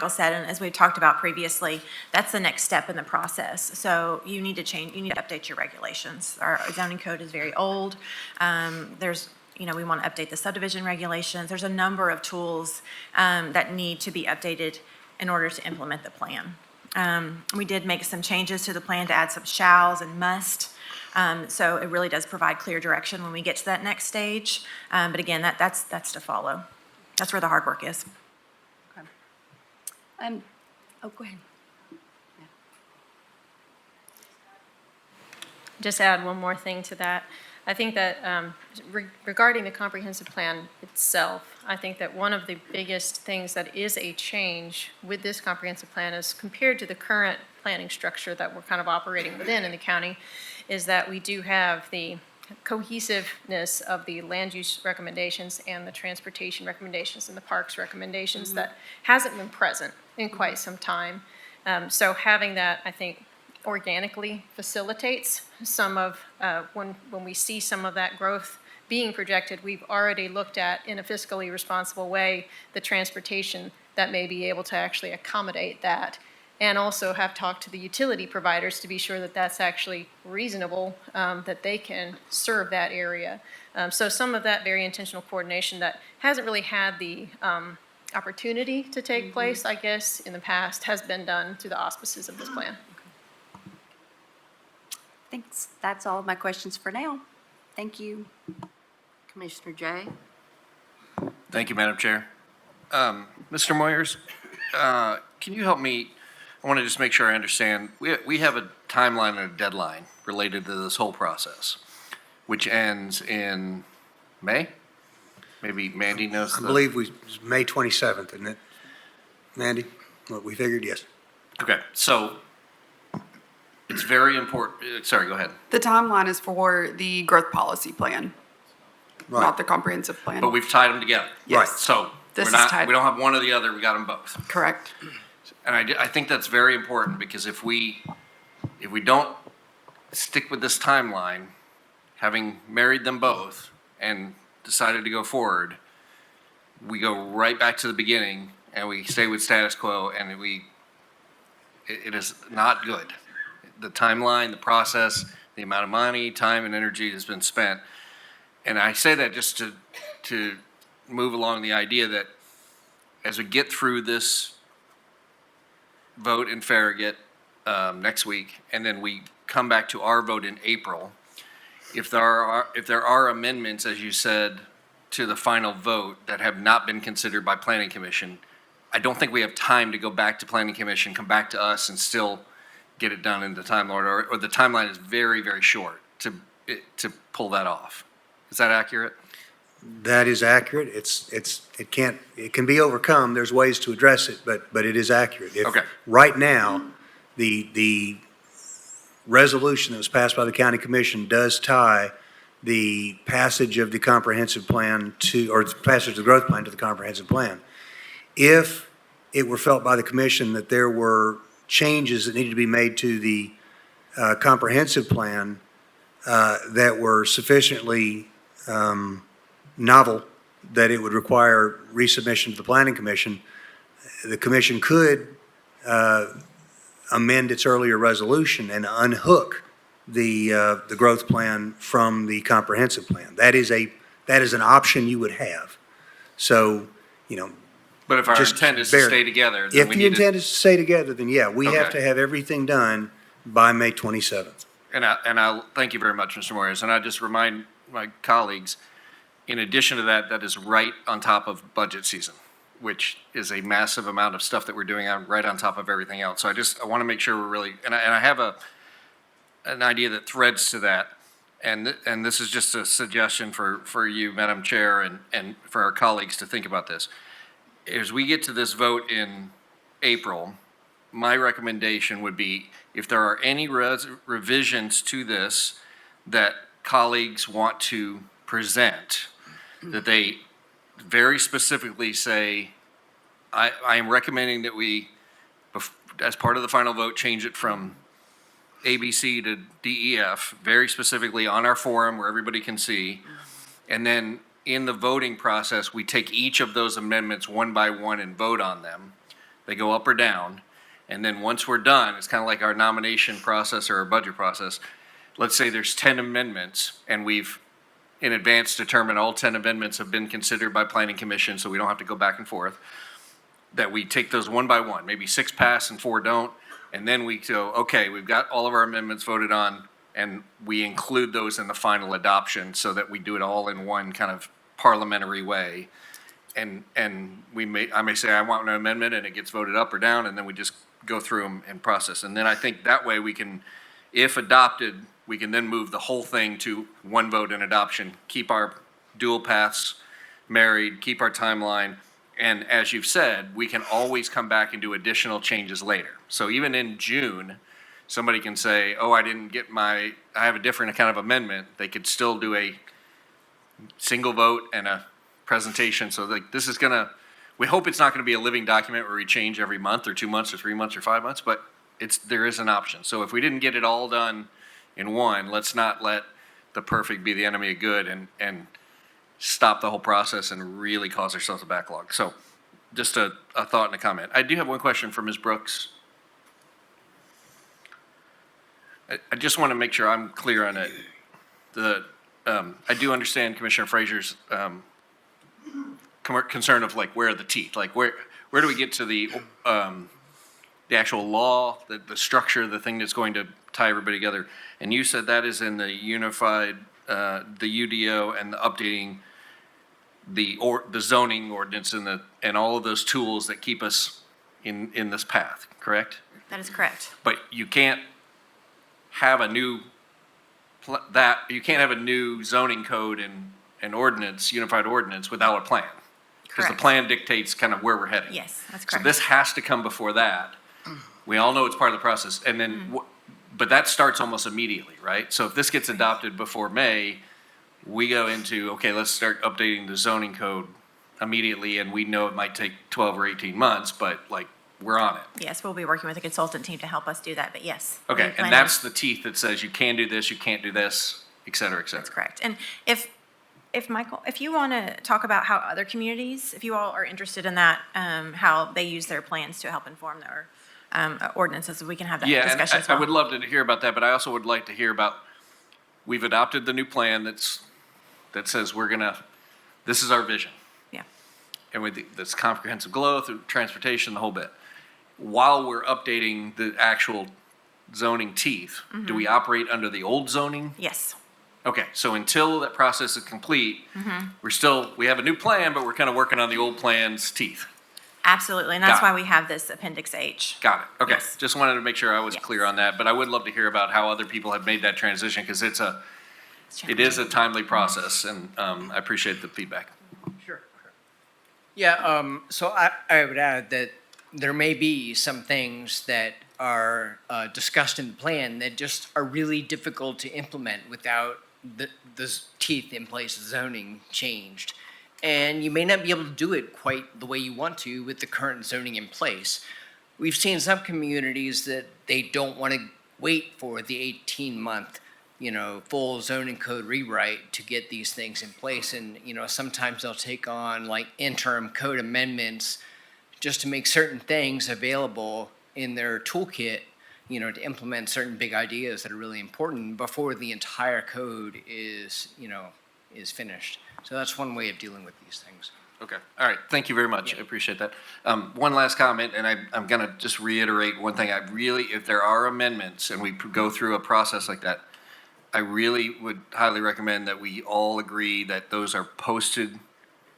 said, and as we've talked about previously, that's the next step in the process. So you need to update your regulations. Our zoning code is very old. We want to update the subdivision regulations. There's a number of tools that need to be updated in order to implement the plan. We did make some changes to the plan to add some shalls and must. So it really does provide clear direction when we get to that next stage. But again, that's to follow. That's where the hard work is. Okay. Go ahead. Just add one more thing to that. I think that regarding the comprehensive plan itself, I think that one of the biggest things that is a change with this comprehensive plan is compared to the current planning structure that we're kind of operating within in the county, is that we do have the cohesiveness of the land use recommendations and the transportation recommendations and the parks recommendations that hasn't been present in quite some time. So having that, I think, organically facilitates some of, when we see some of that growth being projected, we've already looked at, in a fiscally responsible way, the transportation that may be able to actually accommodate that, and also have talked to the utility providers to be sure that that's actually reasonable, that they can serve that area. So some of that very intentional coordination that hasn't really had the opportunity to take place, I guess, in the past, has been done through the auspices of this plan. Thanks. That's all of my questions for now. Thank you. Commissioner Jay? Thank you, Madam Chair. Mr. Moyers, can you help me I want to just make sure I understand. We have a timeline and a deadline related to this whole process, which ends in May? Maybe Mandy knows I believe May 27th, isn't it? Mandy, what we figured, yes. Okay, so it's very important, sorry, go ahead. The timeline is for the growth policy plan, Right. not the comprehensive plan. But we've tied them together. Yes. So This we're is not, tied- we don't have one or the other, we got them both. Correct. And I think that's very important, because if we don't stick with this timeline, having married them both and decided to go forward, we go right back to the beginning and we stay with status quo, and it is not good. The timeline, the process, the amount of money, time, and energy has been spent. And I say that just to move along the idea that as we get through this vote in Farragut next week, and then we come back to our vote in April, if there are amendments, as you said, to the final vote that have not been considered by Planning Commission, I don't think we have time to go back to Planning Commission, come back to us, and still get it done in the timeline, or the timeline is very, very short to pull that off. Is that accurate? That is accurate. It can be overcome. There's ways to address it, but it is accurate. Okay. Right now, the resolution that was passed by the county commission does tie the passage of the comprehensive plan or the passage of the growth plan to the comprehensive plan. If it were felt by the commission that there were changes that needed to be made to the comprehensive plan that were sufficiently novel that it would require resubmission to the planning commission, the commission could amend its earlier resolution and unhook the growth plan from the comprehensive plan. That is an option you would have. So, But if our just intent is to bear- stay together, then if we the need to. intent is to stay together, then yeah, we have Okay. to have everything done by May 27th. And I'll thank you very much, Mr. Morris. And I just remind my colleagues, in addition to that, that is right on top of budget season, which is a massive amount of stuff that we're doing right on top of everything else. So I want to make sure we're really, and I have an idea that threads to that. And this is just a suggestion for you, Madam Chair, and for our colleagues to think about this. As we get to this vote in April, my recommendation would be, if there are any revisions to this that colleagues want to present, that they very specifically say, I am recommending that we, as part of the final vote, change it from ABC to DEF, very specifically on our forum where everybody can see. And then in the voting process, we take each of those amendments one by one and vote on them. They go up or down. And then once we're done, it's kind of like our nomination process or our budget process. Let's say there's 10 amendments, and we've in advance determined all 10 amendments have been considered by Planning Commission, so we don't have to go back and forth. That we take those one by one, maybe 6 pass and 4 don't, and then we go, okay, we've got all of our amendments voted on, and we include those in the final adoption so that we do it all in one kind of parliamentary way. And I may say I want an amendment, and it gets voted up or down, and then we just go through them and process. And then I think that way we can, if adopted, we can then move the whole thing to one vote in adoption, keep our dual paths married, keep our timeline. And as you've said, we can always come back and do additional changes later. So even in June, somebody can say, oh, I have a different kind of amendment. They could still do a single vote and a presentation. So this is we hope it's not gonna be a living document where we change every month or 2 months or 3 months or 5 months, but there is an option. So if we didn't get it all done in one, let's not let the perfect be the enemy of good and stop the whole process and really cause ourselves a backlog. So just a thought and a comment. I do have one question for Ms. Brooks. I just want to make sure I'm clear on it. I do understand Commissioner Frazier's concern of where are the teeth? Where do we get to the actual law, the structure, the thing that's going to tie everybody together? And you said that is in the unified, the UDO and the updating the zoning ordinance and all of those tools that keep us in this path, correct? That is correct. But you can't have a new, you can't have a new zoning code and ordinance, unified ordinance, without a plan. Because the Correct. plan dictates kind of where we're heading. Yes, that's So correct. this has to come before that. We all know it's part of the process. And then, but that starts almost immediately, right? So if this gets adopted before May, we go into, okay, let's start updating the zoning code immediately, and we know it might take 12 or 18 months, but like, we're on it. Yes, we'll be working with a consultant team to help us do that, but yes. we Okay, plan and on- that's the teeth that says you can do this, you can't do this, et cetera, et cetera. That's correct. And if Michael, if you want to talk about how other communities, if you all are interested in that, how they use their plans to help inform their ordinances, we can have that Yeah, discussion and as well. I would love to hear about that, but I also would like to hear about, we've adopted the new plan that says this is our vision. Yeah. And with this comprehensive growth, and transportation, the whole bit. While we're updating the actual zoning teeth, do we operate under the old zoning? Yes. Okay, so until that process is complete, we have a new plan, but we're kind of working on the old plan's teeth. Absolutely, and that's Got it. why we have this Appendix H. Got it, okay. Yes. Just wanted to make sure I was Yes. clear on that, but I would love to hear about how other people have made that transition, because it is a timely process, and I appreciate the feedback. Yeah, so I would add that there may be some things that are discussed in the plan that just are really difficult to implement without the teeth in place, the zoning changed. And you may not be able to do it quite the way you want to with the current zoning in place. We've seen some communities that they don't want to wait for the 18-month, full zoning code rewrite to get these things in place. And, sometimes they'll take on like interim code amendments just to make certain things available in their toolkit, to implement certain big ideas that are really important before the entire code is finished. So that's one way of dealing with these things. Okay, all right, thank you very much, I appreciate that. One last comment, and I'm gonna just reiterate one thing, if there are amendments and we go through a process like that, I really would highly recommend that we all agree that those are posted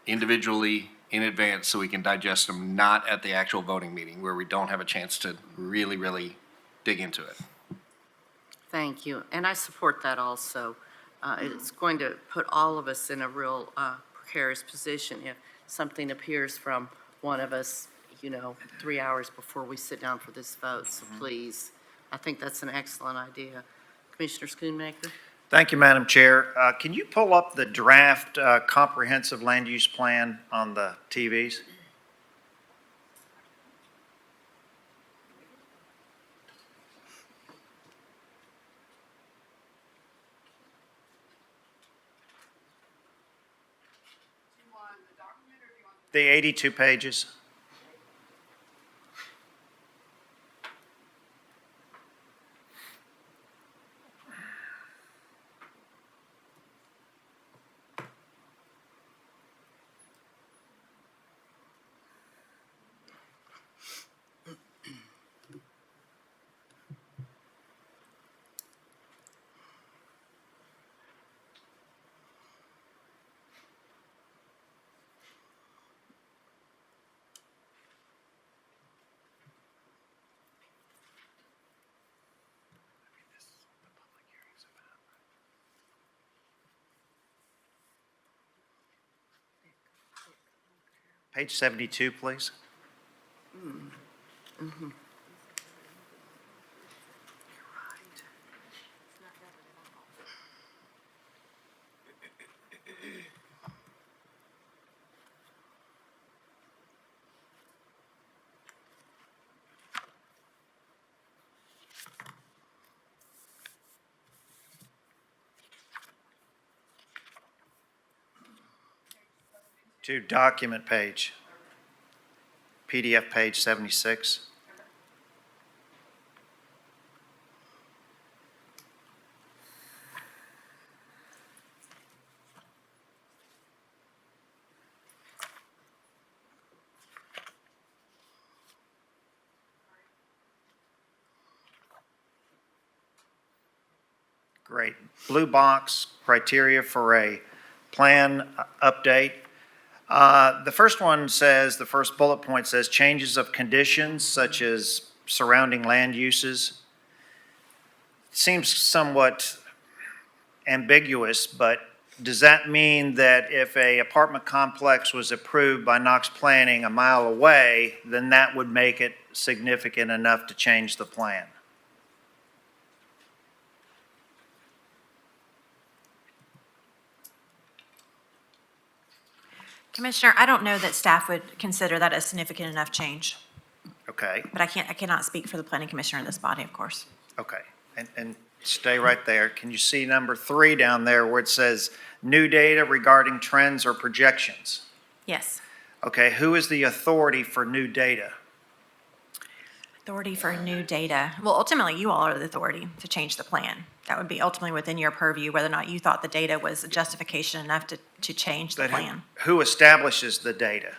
individually in advance so we can digest them, not at the actual voting meeting where we don't have a chance to really, really dig into it. Thank you, and I support that also. It's going to put all of us in a real precarious position if something appears from one of us, 3 hours before we sit down for this vote. So please, I think that's an excellent idea. Commissioner Schoonmaker? Thank you, Madam Chair. Can you pull up the draft comprehensive land use plan on the TVs? The 82 pages. Page 72, please. To document page, PDF page 76. Great. Blue box, criteria for a plan update. The first one says, the first bullet point says changes of conditions such as surrounding land uses. Seems somewhat ambiguous, but does that mean that if a apartment complex was approved by Knox Planning a mile away, then that would make it significant enough to change the plan? Commissioner, I don't know that staff would consider that a significant enough change, Okay, but I cannot speak for the planning commissioner in this body, of course. okay. And stay right there. Can you see number 3 down there where it says new data regarding trends or projections? Yes. Okay, who is the authority for new data? Authority for new data. Well, ultimately, you all are the authority to change the plan. That would be ultimately within your purview, whether or not you thought the data was justification enough to change the But plan. who establishes the data?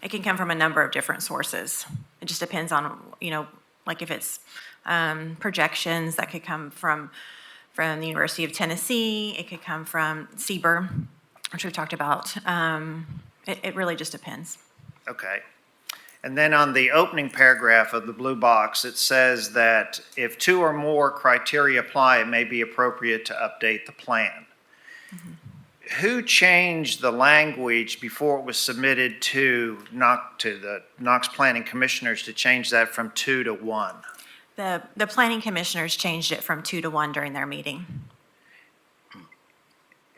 It can come from a number of different sources. It just depends on, like if it's projections, that could come from the University of Tennessee. It could come from CBER, which we've talked about. It really just depends. Okay. And then on the opening paragraph of the blue box, it says that if 2 or more criteria apply, it may be appropriate to update the plan. Who changed the language before it was submitted to the Knox Planning Commissioners to change that from 2 to 1? The planning commissioners changed it from 2 to 1 during their meeting.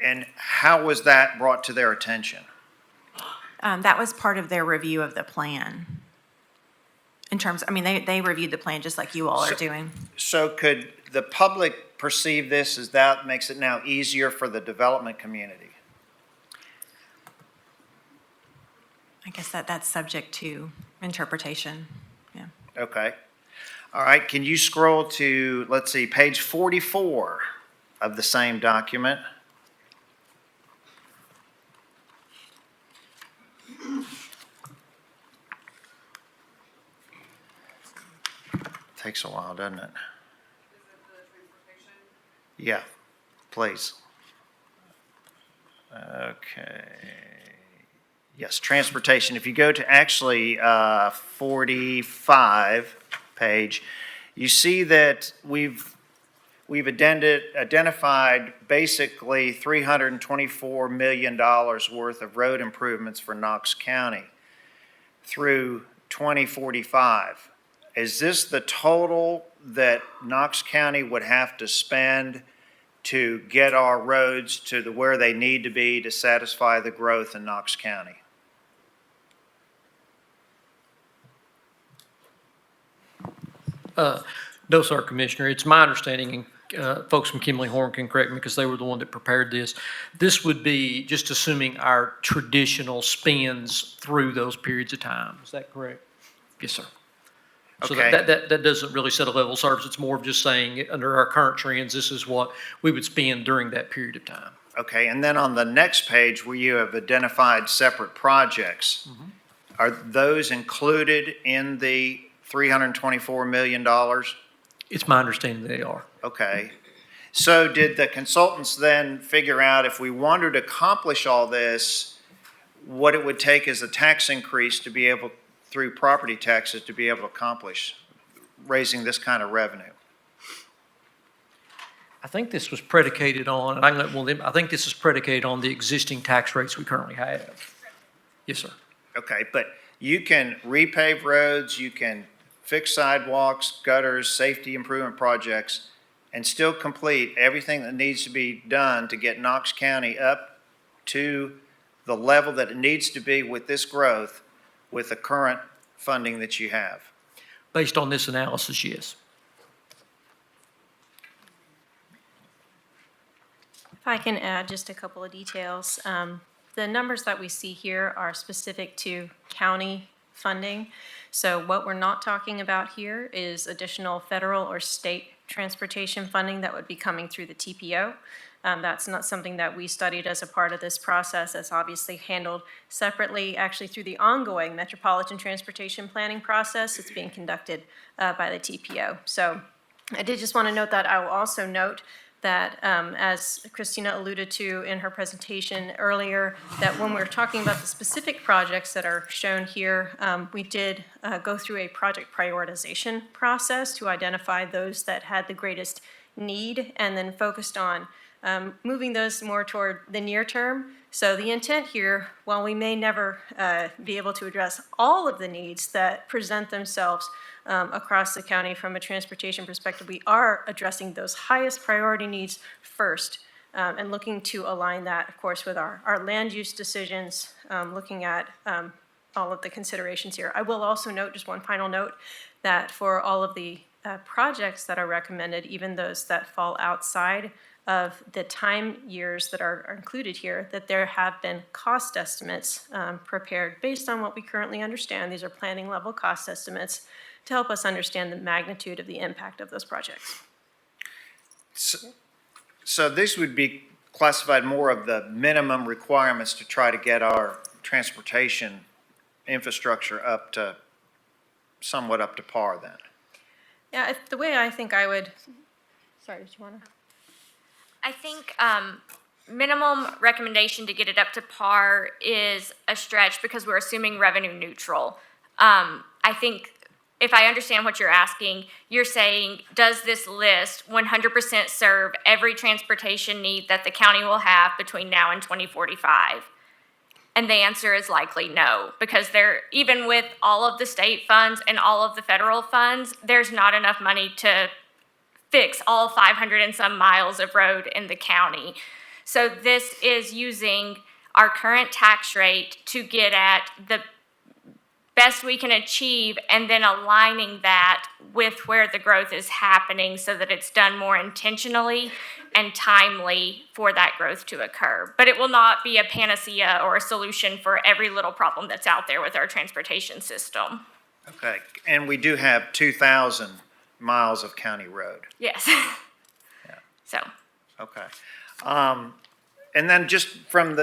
And how was that brought to their attention? That was part of their review of the plan. They reviewed the plan just like you all are doing. So could the public perceive this as that makes it now easier for the development community? I guess that's subject to interpretation. Yeah. Okay. All right, can you scroll to, let's see, page 44 of the same document? Takes a while, doesn't it? Yeah, please. Okay. Yes, transportation. If you go to actually 45 page, you see that we've identified basically $324 million worth of road improvements for Knox County through 2045. Is this the total that Knox County would have to spend to get our roads to where they need to be to satisfy the growth in Knox County? No, sir, Commissioner. It's my understanding, and folks from Kimley Horn can correct me because they were the one that prepared this. This would be just assuming our traditional spends through those periods of time. Is that correct? Yes, sir. So Okay. that doesn't really set a level of service. It's more of just saying, under our current trends, this is what we would spend during that period of time. Okay, and then on the next page where you have identified separate projects, are those included in the $324 million? It's my understanding they are. Okay. So did the consultants then figure out if we wanted to accomplish all this, what it would take as a tax increase to be able, through property taxes, to be able to accomplish raising this kind of revenue? I think this was predicated on, and I think this is predicated on the existing tax rates we currently have. Yes, sir. Okay, but you can repave roads, you can fix sidewalks, gutters, safety improvement projects, and still complete everything that needs to be done to get Knox County up to the level that it needs to be with this growth with the current funding that you have. Based on this analysis, yes. If I can add just a couple of details. The numbers that we see here are specific to county funding. So what we're not talking about here is additional federal or state transportation funding that would be coming through the TPO. That's not something that we studied as a part of this process. That's obviously handled separately, actually through the ongoing Metropolitan Transportation Planning process. It's being conducted by the TPO. So I did just want to note that. I will also note that, as Christina alluded to in her presentation earlier, that when we're talking about the specific projects that are shown here, we did go through a project prioritization process to identify those that had the greatest need and then focused on moving those more toward the near term. So the intent here, while we may never be able to address all of the needs that present themselves across the county from a transportation perspective, we are addressing those highest priority needs first and looking to align that, of course, with our land use decisions, looking at all of the considerations here. I will also note, just one final note, that for all of the projects that are recommended, even those that fall outside of the time years that are included here, that there have been cost estimates prepared based on what we currently understand. These are planning level cost estimates to help us understand the magnitude of the impact of those projects. So this would be classified more of the minimum requirements to try to get our transportation infrastructure somewhat up to par then? Yeah, the way I think I would, sorry, did you want to? I think minimum recommendation to get it up to par is a stretch because we're assuming revenue neutral. I think if I understand what you're asking, you're saying, does this list 100% serve every transportation need that the county will have between now and 2045? And the answer is likely no, because even with all of the state funds and all of the federal funds, there's not enough money to fix all 500 and some miles of road in the county. So this is using our current tax rate to get at the best we can achieve and then aligning that with where the growth is happening so that it's done more intentionally and timely for that growth to occur. But it will not be a panacea or a solution for every little problem that's out there with our transportation system. Okay, and we do have 2,000 miles of county road. Yes. Yeah. So. Okay. And then just from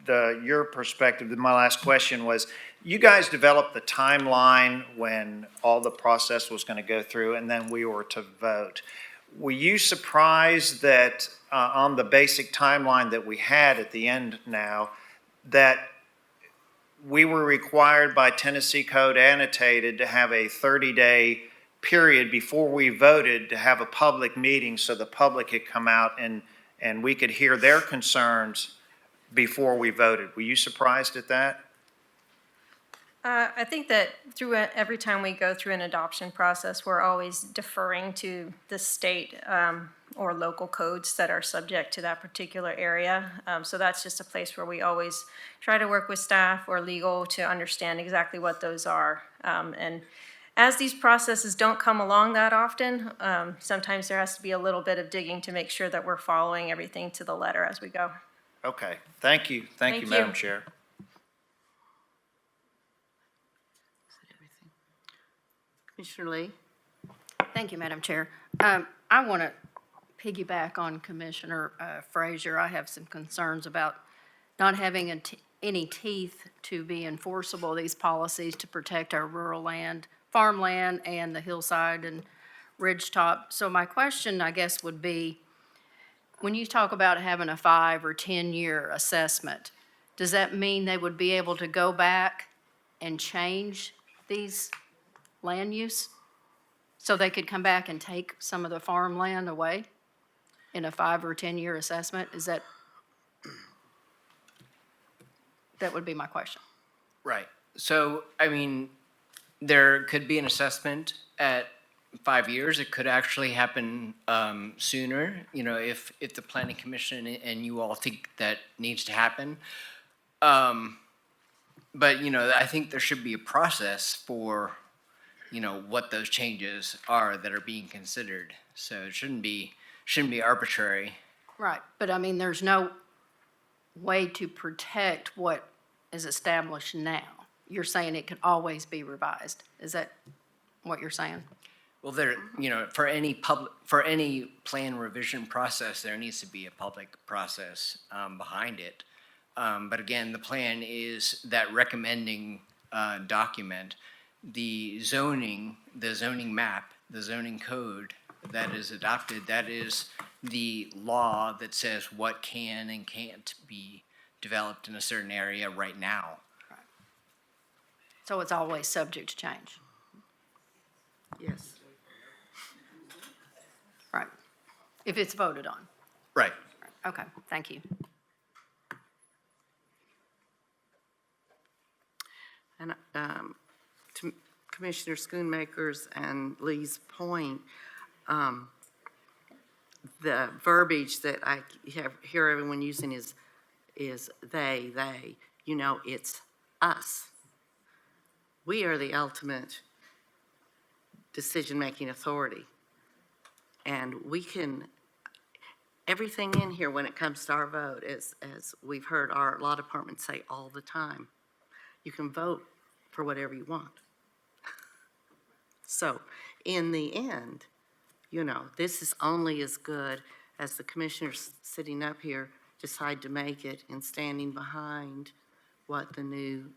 your perspective, my last question was, you guys developed the timeline when all the process was going to go through and then we were to vote. Were you surprised that on the basic timeline that we had at the end now, that we were required by Tennessee Code annotated to have a 30-day period before we voted to have a public meeting so the public could come out and we could hear their concerns before we voted? Were you surprised at that? I think that every time we go through an adoption process, we're always deferring to the state or local codes that are subject to that particular area. So that's just a place where we always try to work with staff or legal to understand exactly what those are. And as these processes don't come along that often, sometimes there has to be a little bit of digging to make sure that we're following everything to the letter as we go. Okay, thank you. Thank you, Madam Chair. Commissioner Lee? Thank you, Madam Chair. I want to piggyback on Commissioner Frazier. I have some concerns about not having any teeth to be enforceable, these policies to protect our rural land, farmland, and the hillside and ridgetop. So my question, I guess, would be, when you talk about having a 5 or 10-year assessment, does that mean they would be able to go back and change these land use? So they could come back and take some of the farmland away in a 5 or 10-year assessment? Is that would be my question. Right. So, I mean, there could be an assessment at 5 years. It could actually happen sooner, if the planning commission and you all think that needs to happen. But, I think there should be a process for, what those changes are that are being considered. So it shouldn't be arbitrary. Right, but I mean, there's no way to protect what is established now. You're saying it can always be revised. Is that what you're saying? Well, for any plan revision process, there needs to be a public process behind it. But again, the plan is that recommending document. The zoning map, the zoning code that is adopted, that is the law that says what can and can't be developed in a certain area right now. So it's always subject to change. Yes. Right. If it's voted on. Right. Okay, thank you. And to Commissioner Schoonmaker's and Lee's point, the verbiage that I hear everyone using is they, it's us. We are the ultimate decision-making authority. And we can, everything in here when it comes to our vote, as we've heard our law department say all the time, you can vote for whatever you want. So in the end, this is only as good as the commissioners sitting up here decide to make it and standing behind what the new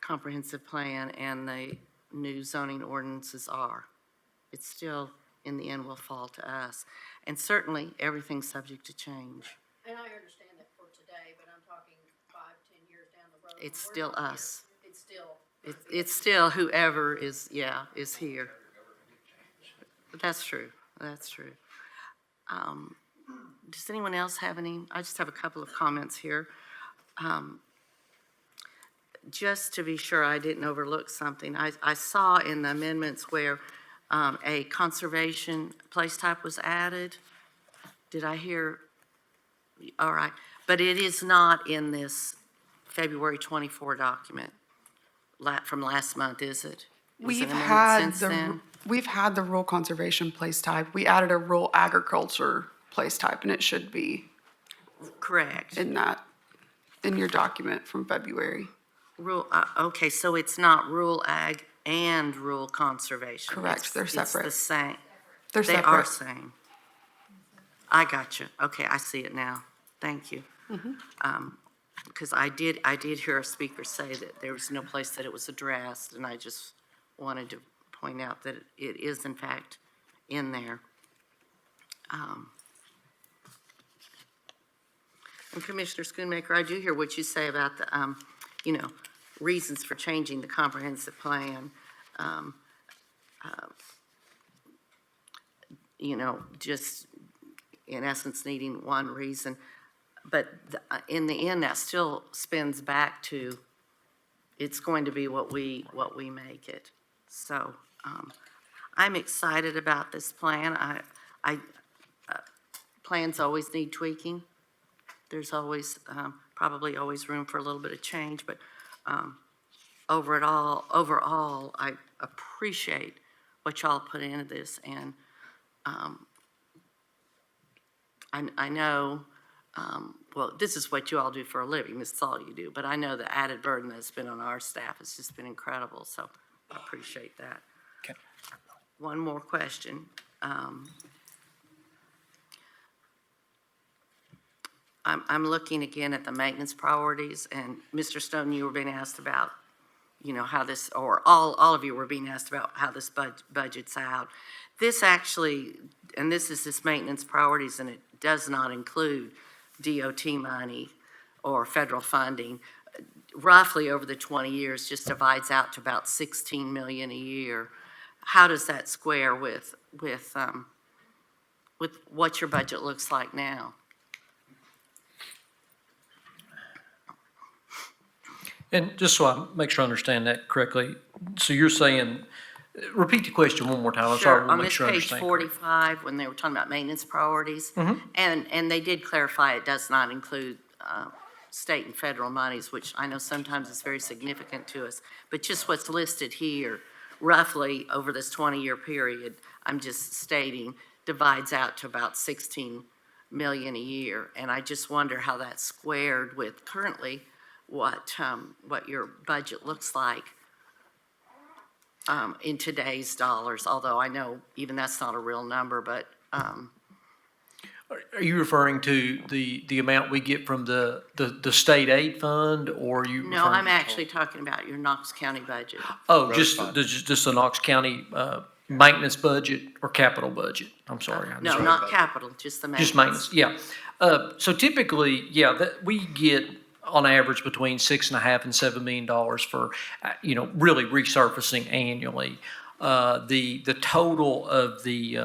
comprehensive plan and the new zoning ordinances are. It still, in the end, will fall to us. And certainly, everything's subject to change. And I understand that for today, but I'm talking 5, 10 years down the road. It's still us. It's still. It's still whoever is here. That's true. That's true. Does anyone else have any? I just have a couple of comments here. Just to be sure I didn't overlook something, I saw in the amendments where a conservation place type was added. Did I hear? All right. But it is not in this February 24 document from last month, is it? Was it amended since then? We've had the rural conservation place type. We added a rural agriculture place type, and it should be Correct. in your document from February. Okay, so it's not rural ag and rural conservation. Correct, they're separate. It's the same. They're They separate. are same. I got you. Okay, I see it now. Thank you. Because I did hear a speaker say that there was no place that it was addressed, and I just wanted to point out that it is in fact in there. And Commissioner Schoonmaker, I do hear what you say about the, reasons for changing the comprehensive plan. Just in essence needing one reason. But in the end, that still spins back to it's going to be what we make it. So I'm excited about this plan. Plans always need tweaking. There's always probably always room for a little bit of change, but overall, I appreciate what y'all put into this, and I know. Well, this is what you all do for a living. This is all you do. But I know the added burden that's been on our staff has just been incredible. So I appreciate that. Okay. One more question. I'm looking again at the maintenance priorities, and Mr. Stone, you were being asked about, how this, or all of you were being asked about how this budget's out. This actually, and this is this maintenance priorities, and it does not include DOT money or federal funding. Roughly over the 20 years, just divides out to about $16 million a year. How does that square with what your budget looks like now? And just so I make sure I understand that correctly, so you're saying, repeat the question one more time. I'm sorry, I want to make sure I On this understand. page 45, when they were talking about maintenance priorities, and they did clarify it does not include state and federal monies, which I know sometimes is very significant to us, but just what's listed here, roughly over this 20-year period, I'm just stating, divides out to about $16 million a year. And I just wonder how that's squared with currently what your budget looks like in today's dollars, although I know even that's not a real number, but. Are you referring to the amount we get from the state aid fund, or are you? No, I'm actually talking about your Knox County budget. Oh, just the Knox County maintenance budget or capital budget? I'm sorry. I No, just- not capital, just the maintenance. Just maintenance, yeah. So typically, yeah, that, we get on average between $6.5 and $7 million for, really resurfacing annually. The total of the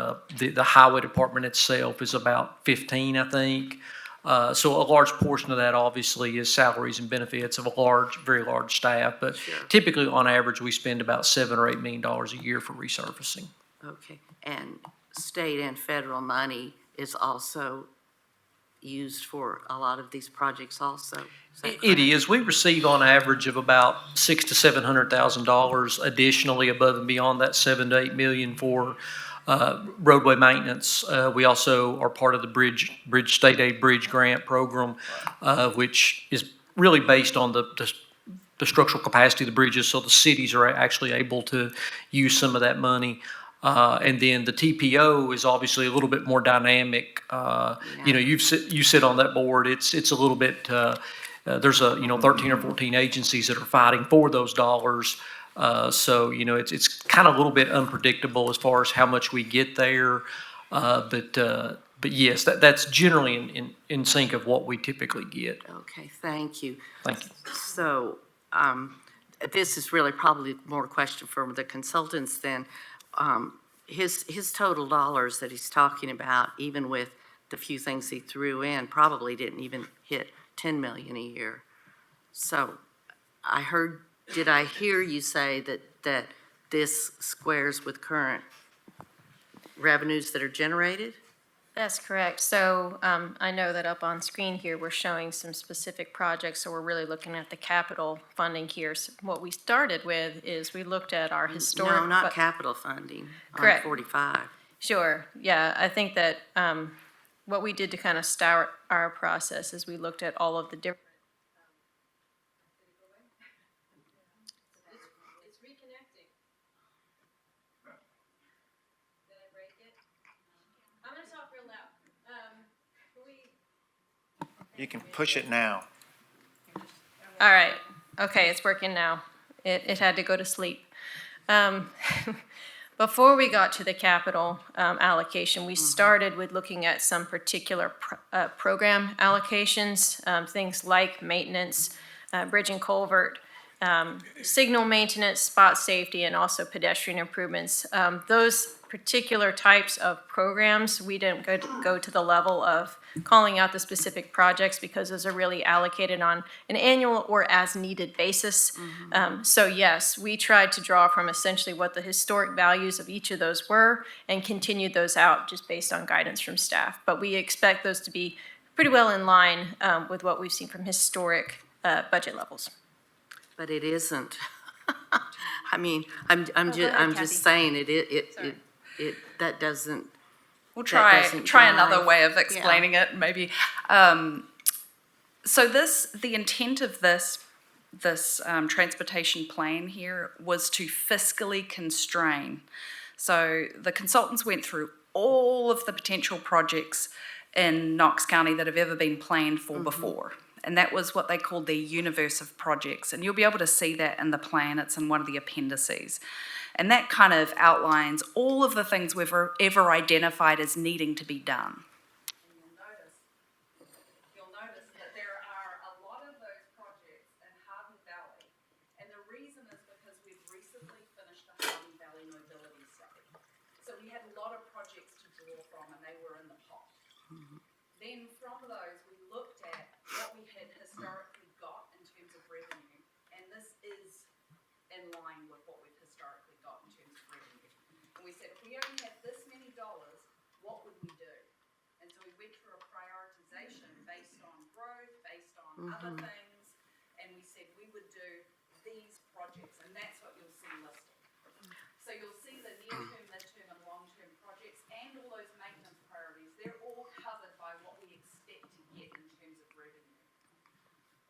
highway department itself is about 15, I think. So a large portion of that obviously is salaries and benefits of a very large staff, but typically on average, we spend about $7 or $8 million a year for resurfacing. Okay, and state and federal money is also used for a lot of these projects also? It is. We receive on average of about $600,000 to $700,000 additionally above and beyond that 7 to 8 million for roadway maintenance. We also are part of the state aid bridge grant program, which is really based on the structural capacity of the bridges, so the cities are actually able to use some of that money. And then the TPO is obviously a little bit more dynamic. You sit on that board. It's a little bit. There's 13 or 14 agencies that are fighting for those dollars. So it's kind of a little bit unpredictable as far as how much we get there. But yes, that's generally in sync of what we typically get. Okay, thank you. Thank you. So this is really probably more a question for the consultants than his total dollars that he's talking about, even with the few things he threw in, probably didn't even hit 10 million a year. So did I hear you say that this squares with current revenues that are generated? That's correct. So I know that up on screen here, we're showing some specific projects, so we're really looking at the capital funding here. So what we started with is we looked at our historic. No, not capital funding. Correct. On 45. Sure, yeah. I think that what we did to kind of start our process is we looked at all of the different. It's reconnecting. Did I break it? I'm going to talk real loud. You can push it now. All right. Okay, it's working now. It had to go to sleep. Before we got to the capital allocation, we started with looking at some particular program allocations, things like maintenance, bridge and culvert, signal maintenance, spot safety, and also pedestrian improvements. Those particular types of programs, we didn't go to the level of calling out the specific projects because those are really allocated on an annual or as needed basis. So yes, we tried to draw from essentially what the historic values of each of those were and continued those out just based on guidance from staff. But we expect those to be pretty well in line with what we've seen from historic budget levels. But it isn't. I mean, I'm Kathy. just saying that doesn't. We'll that try doesn't another jive. way of explaining it, maybe. So the intent of this transportation plan here was to fiscally constrain. So the consultants went through all of the potential projects in Knox County that have ever been planned for before. And that was what they called their universe of projects. And you'll be able to see that in the plan. It's in one of the appendices. And that kind of outlines all of the things we've ever identified as needing to be done. You'll notice that there are a lot of those projects in Hardin Valley. And the reason is because we've recently finished the Hardin Valley mobility study. So we had a lot of projects to draw from, and they were in the pot. Then from those, we looked at what we had historically got in terms of revenue, and this is in line with what we've historically got in terms of revenue. And we said, if we only had this many dollars, what would we do? And so we went through a prioritization based on growth, based on other things, and we said we would do these projects, and that's what you'll see listed. So you'll see the near-term, mid-term, and long-term projects, and all those maintenance priorities. They're all covered by what we expect to get in terms of revenue.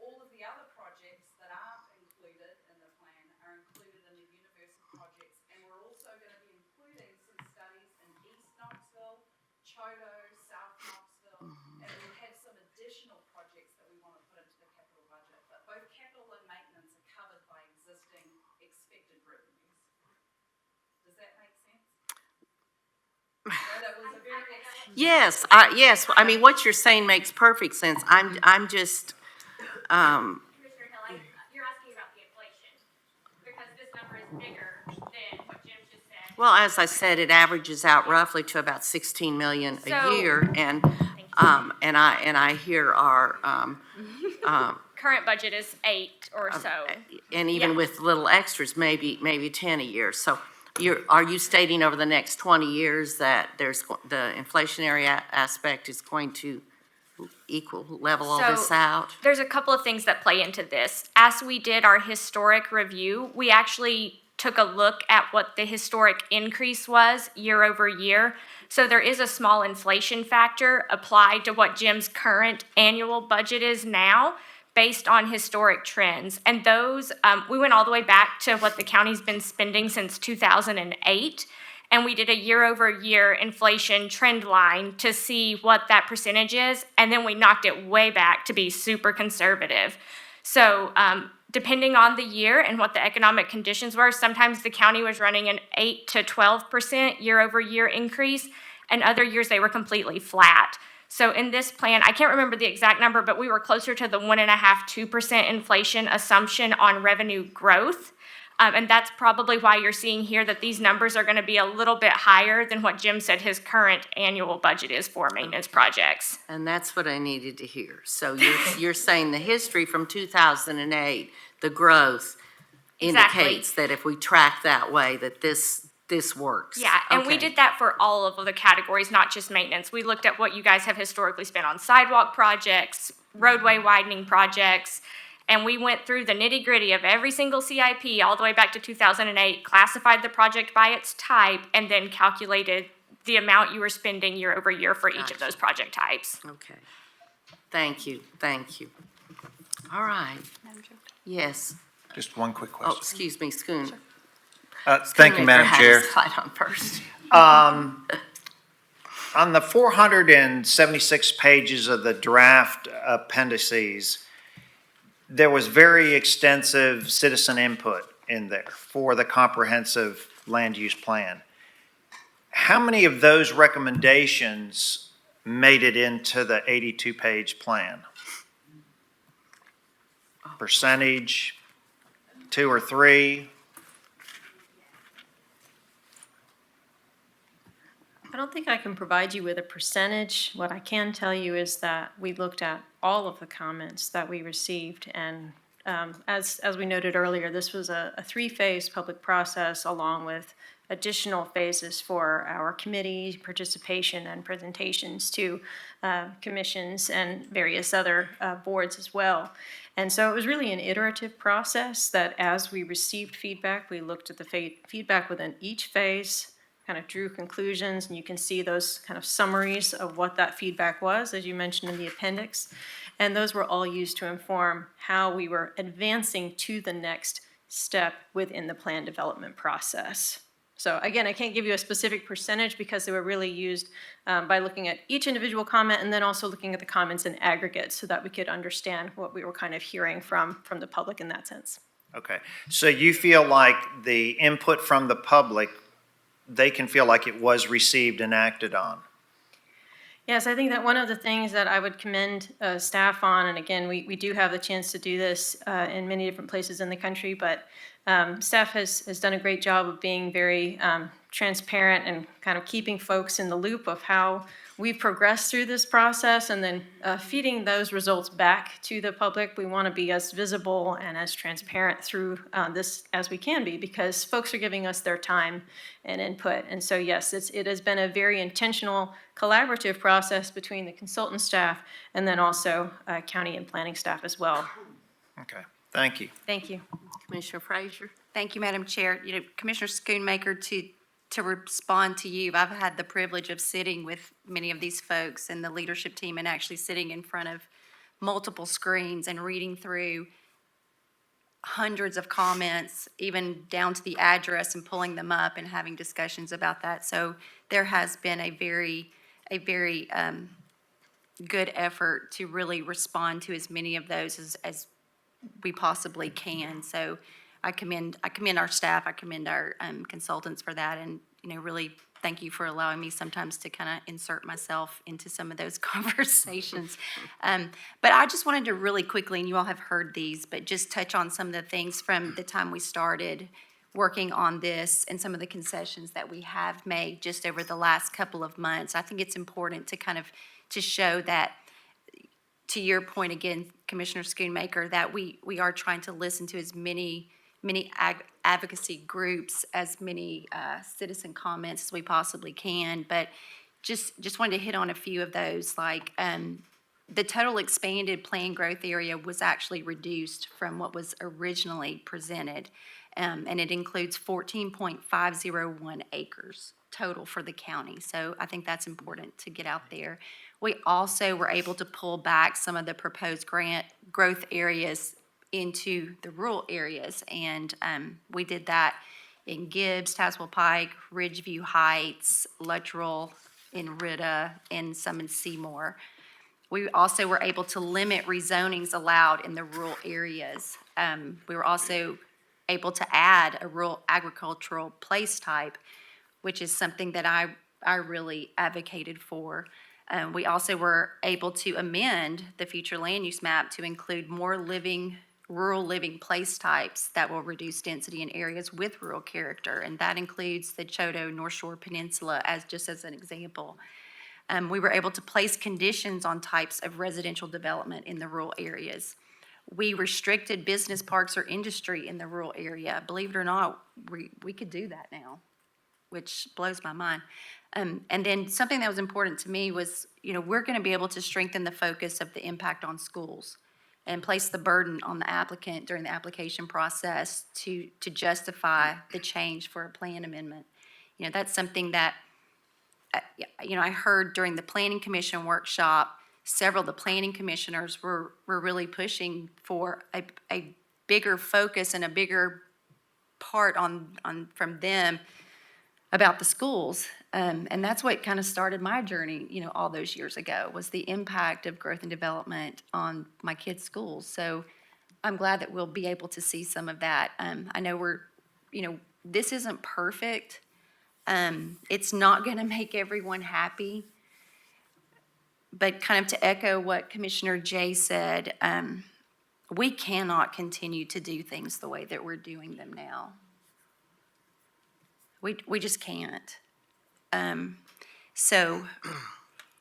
All of the other projects that aren't included in the plan are included in the universe of projects, and we're also going to be including some studies in East Knoxville, Chodo, South Knoxville, and we'll have some additional projects that we want to put into the capital budget. But both capital and maintenance are covered by existing expected revenues. Does that make sense? Yes, yes, I mean, what you're saying makes perfect sense. I'm just, Commissioner Hill, you're asking about the inflation, because this number is bigger than what Jim just said. well, as I said, it averages out roughly to about 16 million a So- year, and I hear our, Current budget is 8 or so. and even Yeah. with little extras, maybe 10 a year. So are you stating over the next 20 years that the inflationary aspect is going to level all this So, out? There's a couple of things that play into this. As we did our historic review, we actually took a look at what the historic increase was year over year. So there is a small inflation factor applied to what Jim's current annual budget is now, based on historic trends. And those, we went all the way back to what the county's been spending since 2008. And we did a year-over-year inflation trend line to see what that percentage is, and then we knocked it way back to be super conservative. So depending on the year and what the economic conditions were, sometimes the county was running an 8 to 12% year-over-year increase, and other years they were completely flat. So in this plan, I can't remember the exact number, but we were closer to the 1.5–2% inflation assumption on revenue growth. And that's probably why you're seeing here that these numbers are going to be a little bit higher than what Jim said his current annual budget is for maintenance projects. And that's what I needed to hear. So you're saying the history from 2008, the growth Exactly. indicates that if we track that way, that this works. Yeah, and we Okay. did that for all of the categories, not just maintenance. We looked at what you guys have historically spent on sidewalk projects, roadway widening projects, and we went through the nitty-gritty of every single CIP all the way back to 2008, classified the project by its type, and then calculated the amount you were spending year over year for each of those project types. Okay. Thank you. All right. Yes. Just one quick Oh, question. excuse me, Schoon. Thank you, Madam Chair. Slide on first. On the 476 pages of the draft appendices, there was very extensive citizen input in there for the comprehensive land use plan. How many of those recommendations made it into the 82-page plan? Percentage, 2 or 3? I don't think I can provide you with a percentage. What I can tell you is that we looked at all of the comments that we received, and as we noted earlier, this was a 3-phase public process along with additional phases for our committee participation and presentations to commissions and various other boards as well. And so it was really an iterative process that as we received feedback, we looked at the feedback within each phase, kind of drew conclusions, and you can see those kind of summaries of what that feedback was, as you mentioned in the appendix. And those were all used to inform how we were advancing to the next step within the plan development process. So again, I can't give you a specific percentage because they were really used by looking at each individual comment and then also looking at the comments in aggregate so that we could understand what we were kind of hearing from the public in that sense. Okay, so you feel like the input from the public, they can feel like it was received and acted on? Yes, I think that one of the things that I would commend staff on, and again, we do have the chance to do this in many different places in the country, but staff has done a great job of being very transparent and kind of keeping folks in the loop of how we've progressed through this process and then feeding those results back to the public. We want to be as visible and as transparent through this as we can be because folks are giving us their time and input. And so yes, it has been a very intentional collaborative process between the consultant staff and then also county and planning staff as well. Okay, thank you. Thank you. Commissioner Frazier? Thank you, Madam Chair. You know, Commissioner Schoonmaker, to respond to you, I've had the privilege of sitting with many of these folks and the leadership team and actually sitting in front of multiple screens and reading through hundreds of comments, even down to the address and pulling them up and having discussions about that. So there has been a very good effort to really respond to as many of those as we possibly can. So I commend our staff, I commend our consultants for that, and really thank you for allowing me sometimes to kind of insert myself into some of those conversations. But I just wanted to really quickly, and you all have heard these, but just touch on some of the things from the time we started working on this and some of the concessions that we have made just over the last couple of months. I think it's important to kind of to show that, to your point again, Commissioner Schoonmaker, that we are trying to listen to as many advocacy groups, as many citizen comments as we possibly can. But just wanted to hit on a few of those, like the total expanded planned growth area was actually reduced from what was originally presented. And it includes 14.501 acres total for the county. So I think that's important to get out there. We also were able to pull back some of the proposed growth areas into the rural areas. And we did that in Gibbs, Tazewell Pike, Ridgeview Heights, Luttrell, in Ritta, and some in Seymour. We also were able to limit rezonings allowed in the rural areas. We were also able to add a rural agricultural place type, which is something that I really advocated for. We also were able to amend the future land use map to include more rural living place types that will reduce density in areas with rural character, and that includes the Choteau North Shore Peninsula just as an example. We were able to place conditions on types of residential development in the rural areas. We restricted business parks or industry in the rural area. Believe it or not, we could do that now, which blows my mind. And then something that was important to me was, we're going to be able to strengthen the focus of the impact on schools and place the burden on the applicant during the application process to justify the change for a plan amendment. That's something that, I heard during the Planning Commission workshop, several of the planning commissioners were really pushing for a bigger focus and a bigger part on from them about the schools. And that's what kind of started my journey, all those years ago, was the impact of growth and development on my kids' schools. So I'm glad that we'll be able to see some of that. I know this isn't perfect. It's not going to make everyone happy. But kind of to echo what Commissioner Jay said, we cannot continue to do things the way that we're doing them now. We just can't. So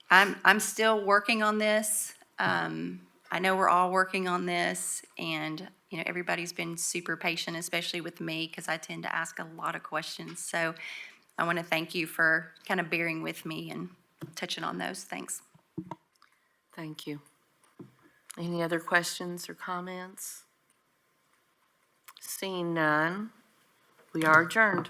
I'm still working on this. I know we're all working on this, and everybody's been super patient, especially with me, because I tend to ask a lot of questions. So I want to thank you for kind of bearing with me and touching on those. Thanks. Thank you. Any other questions or comments? Seeing none, we are adjourned.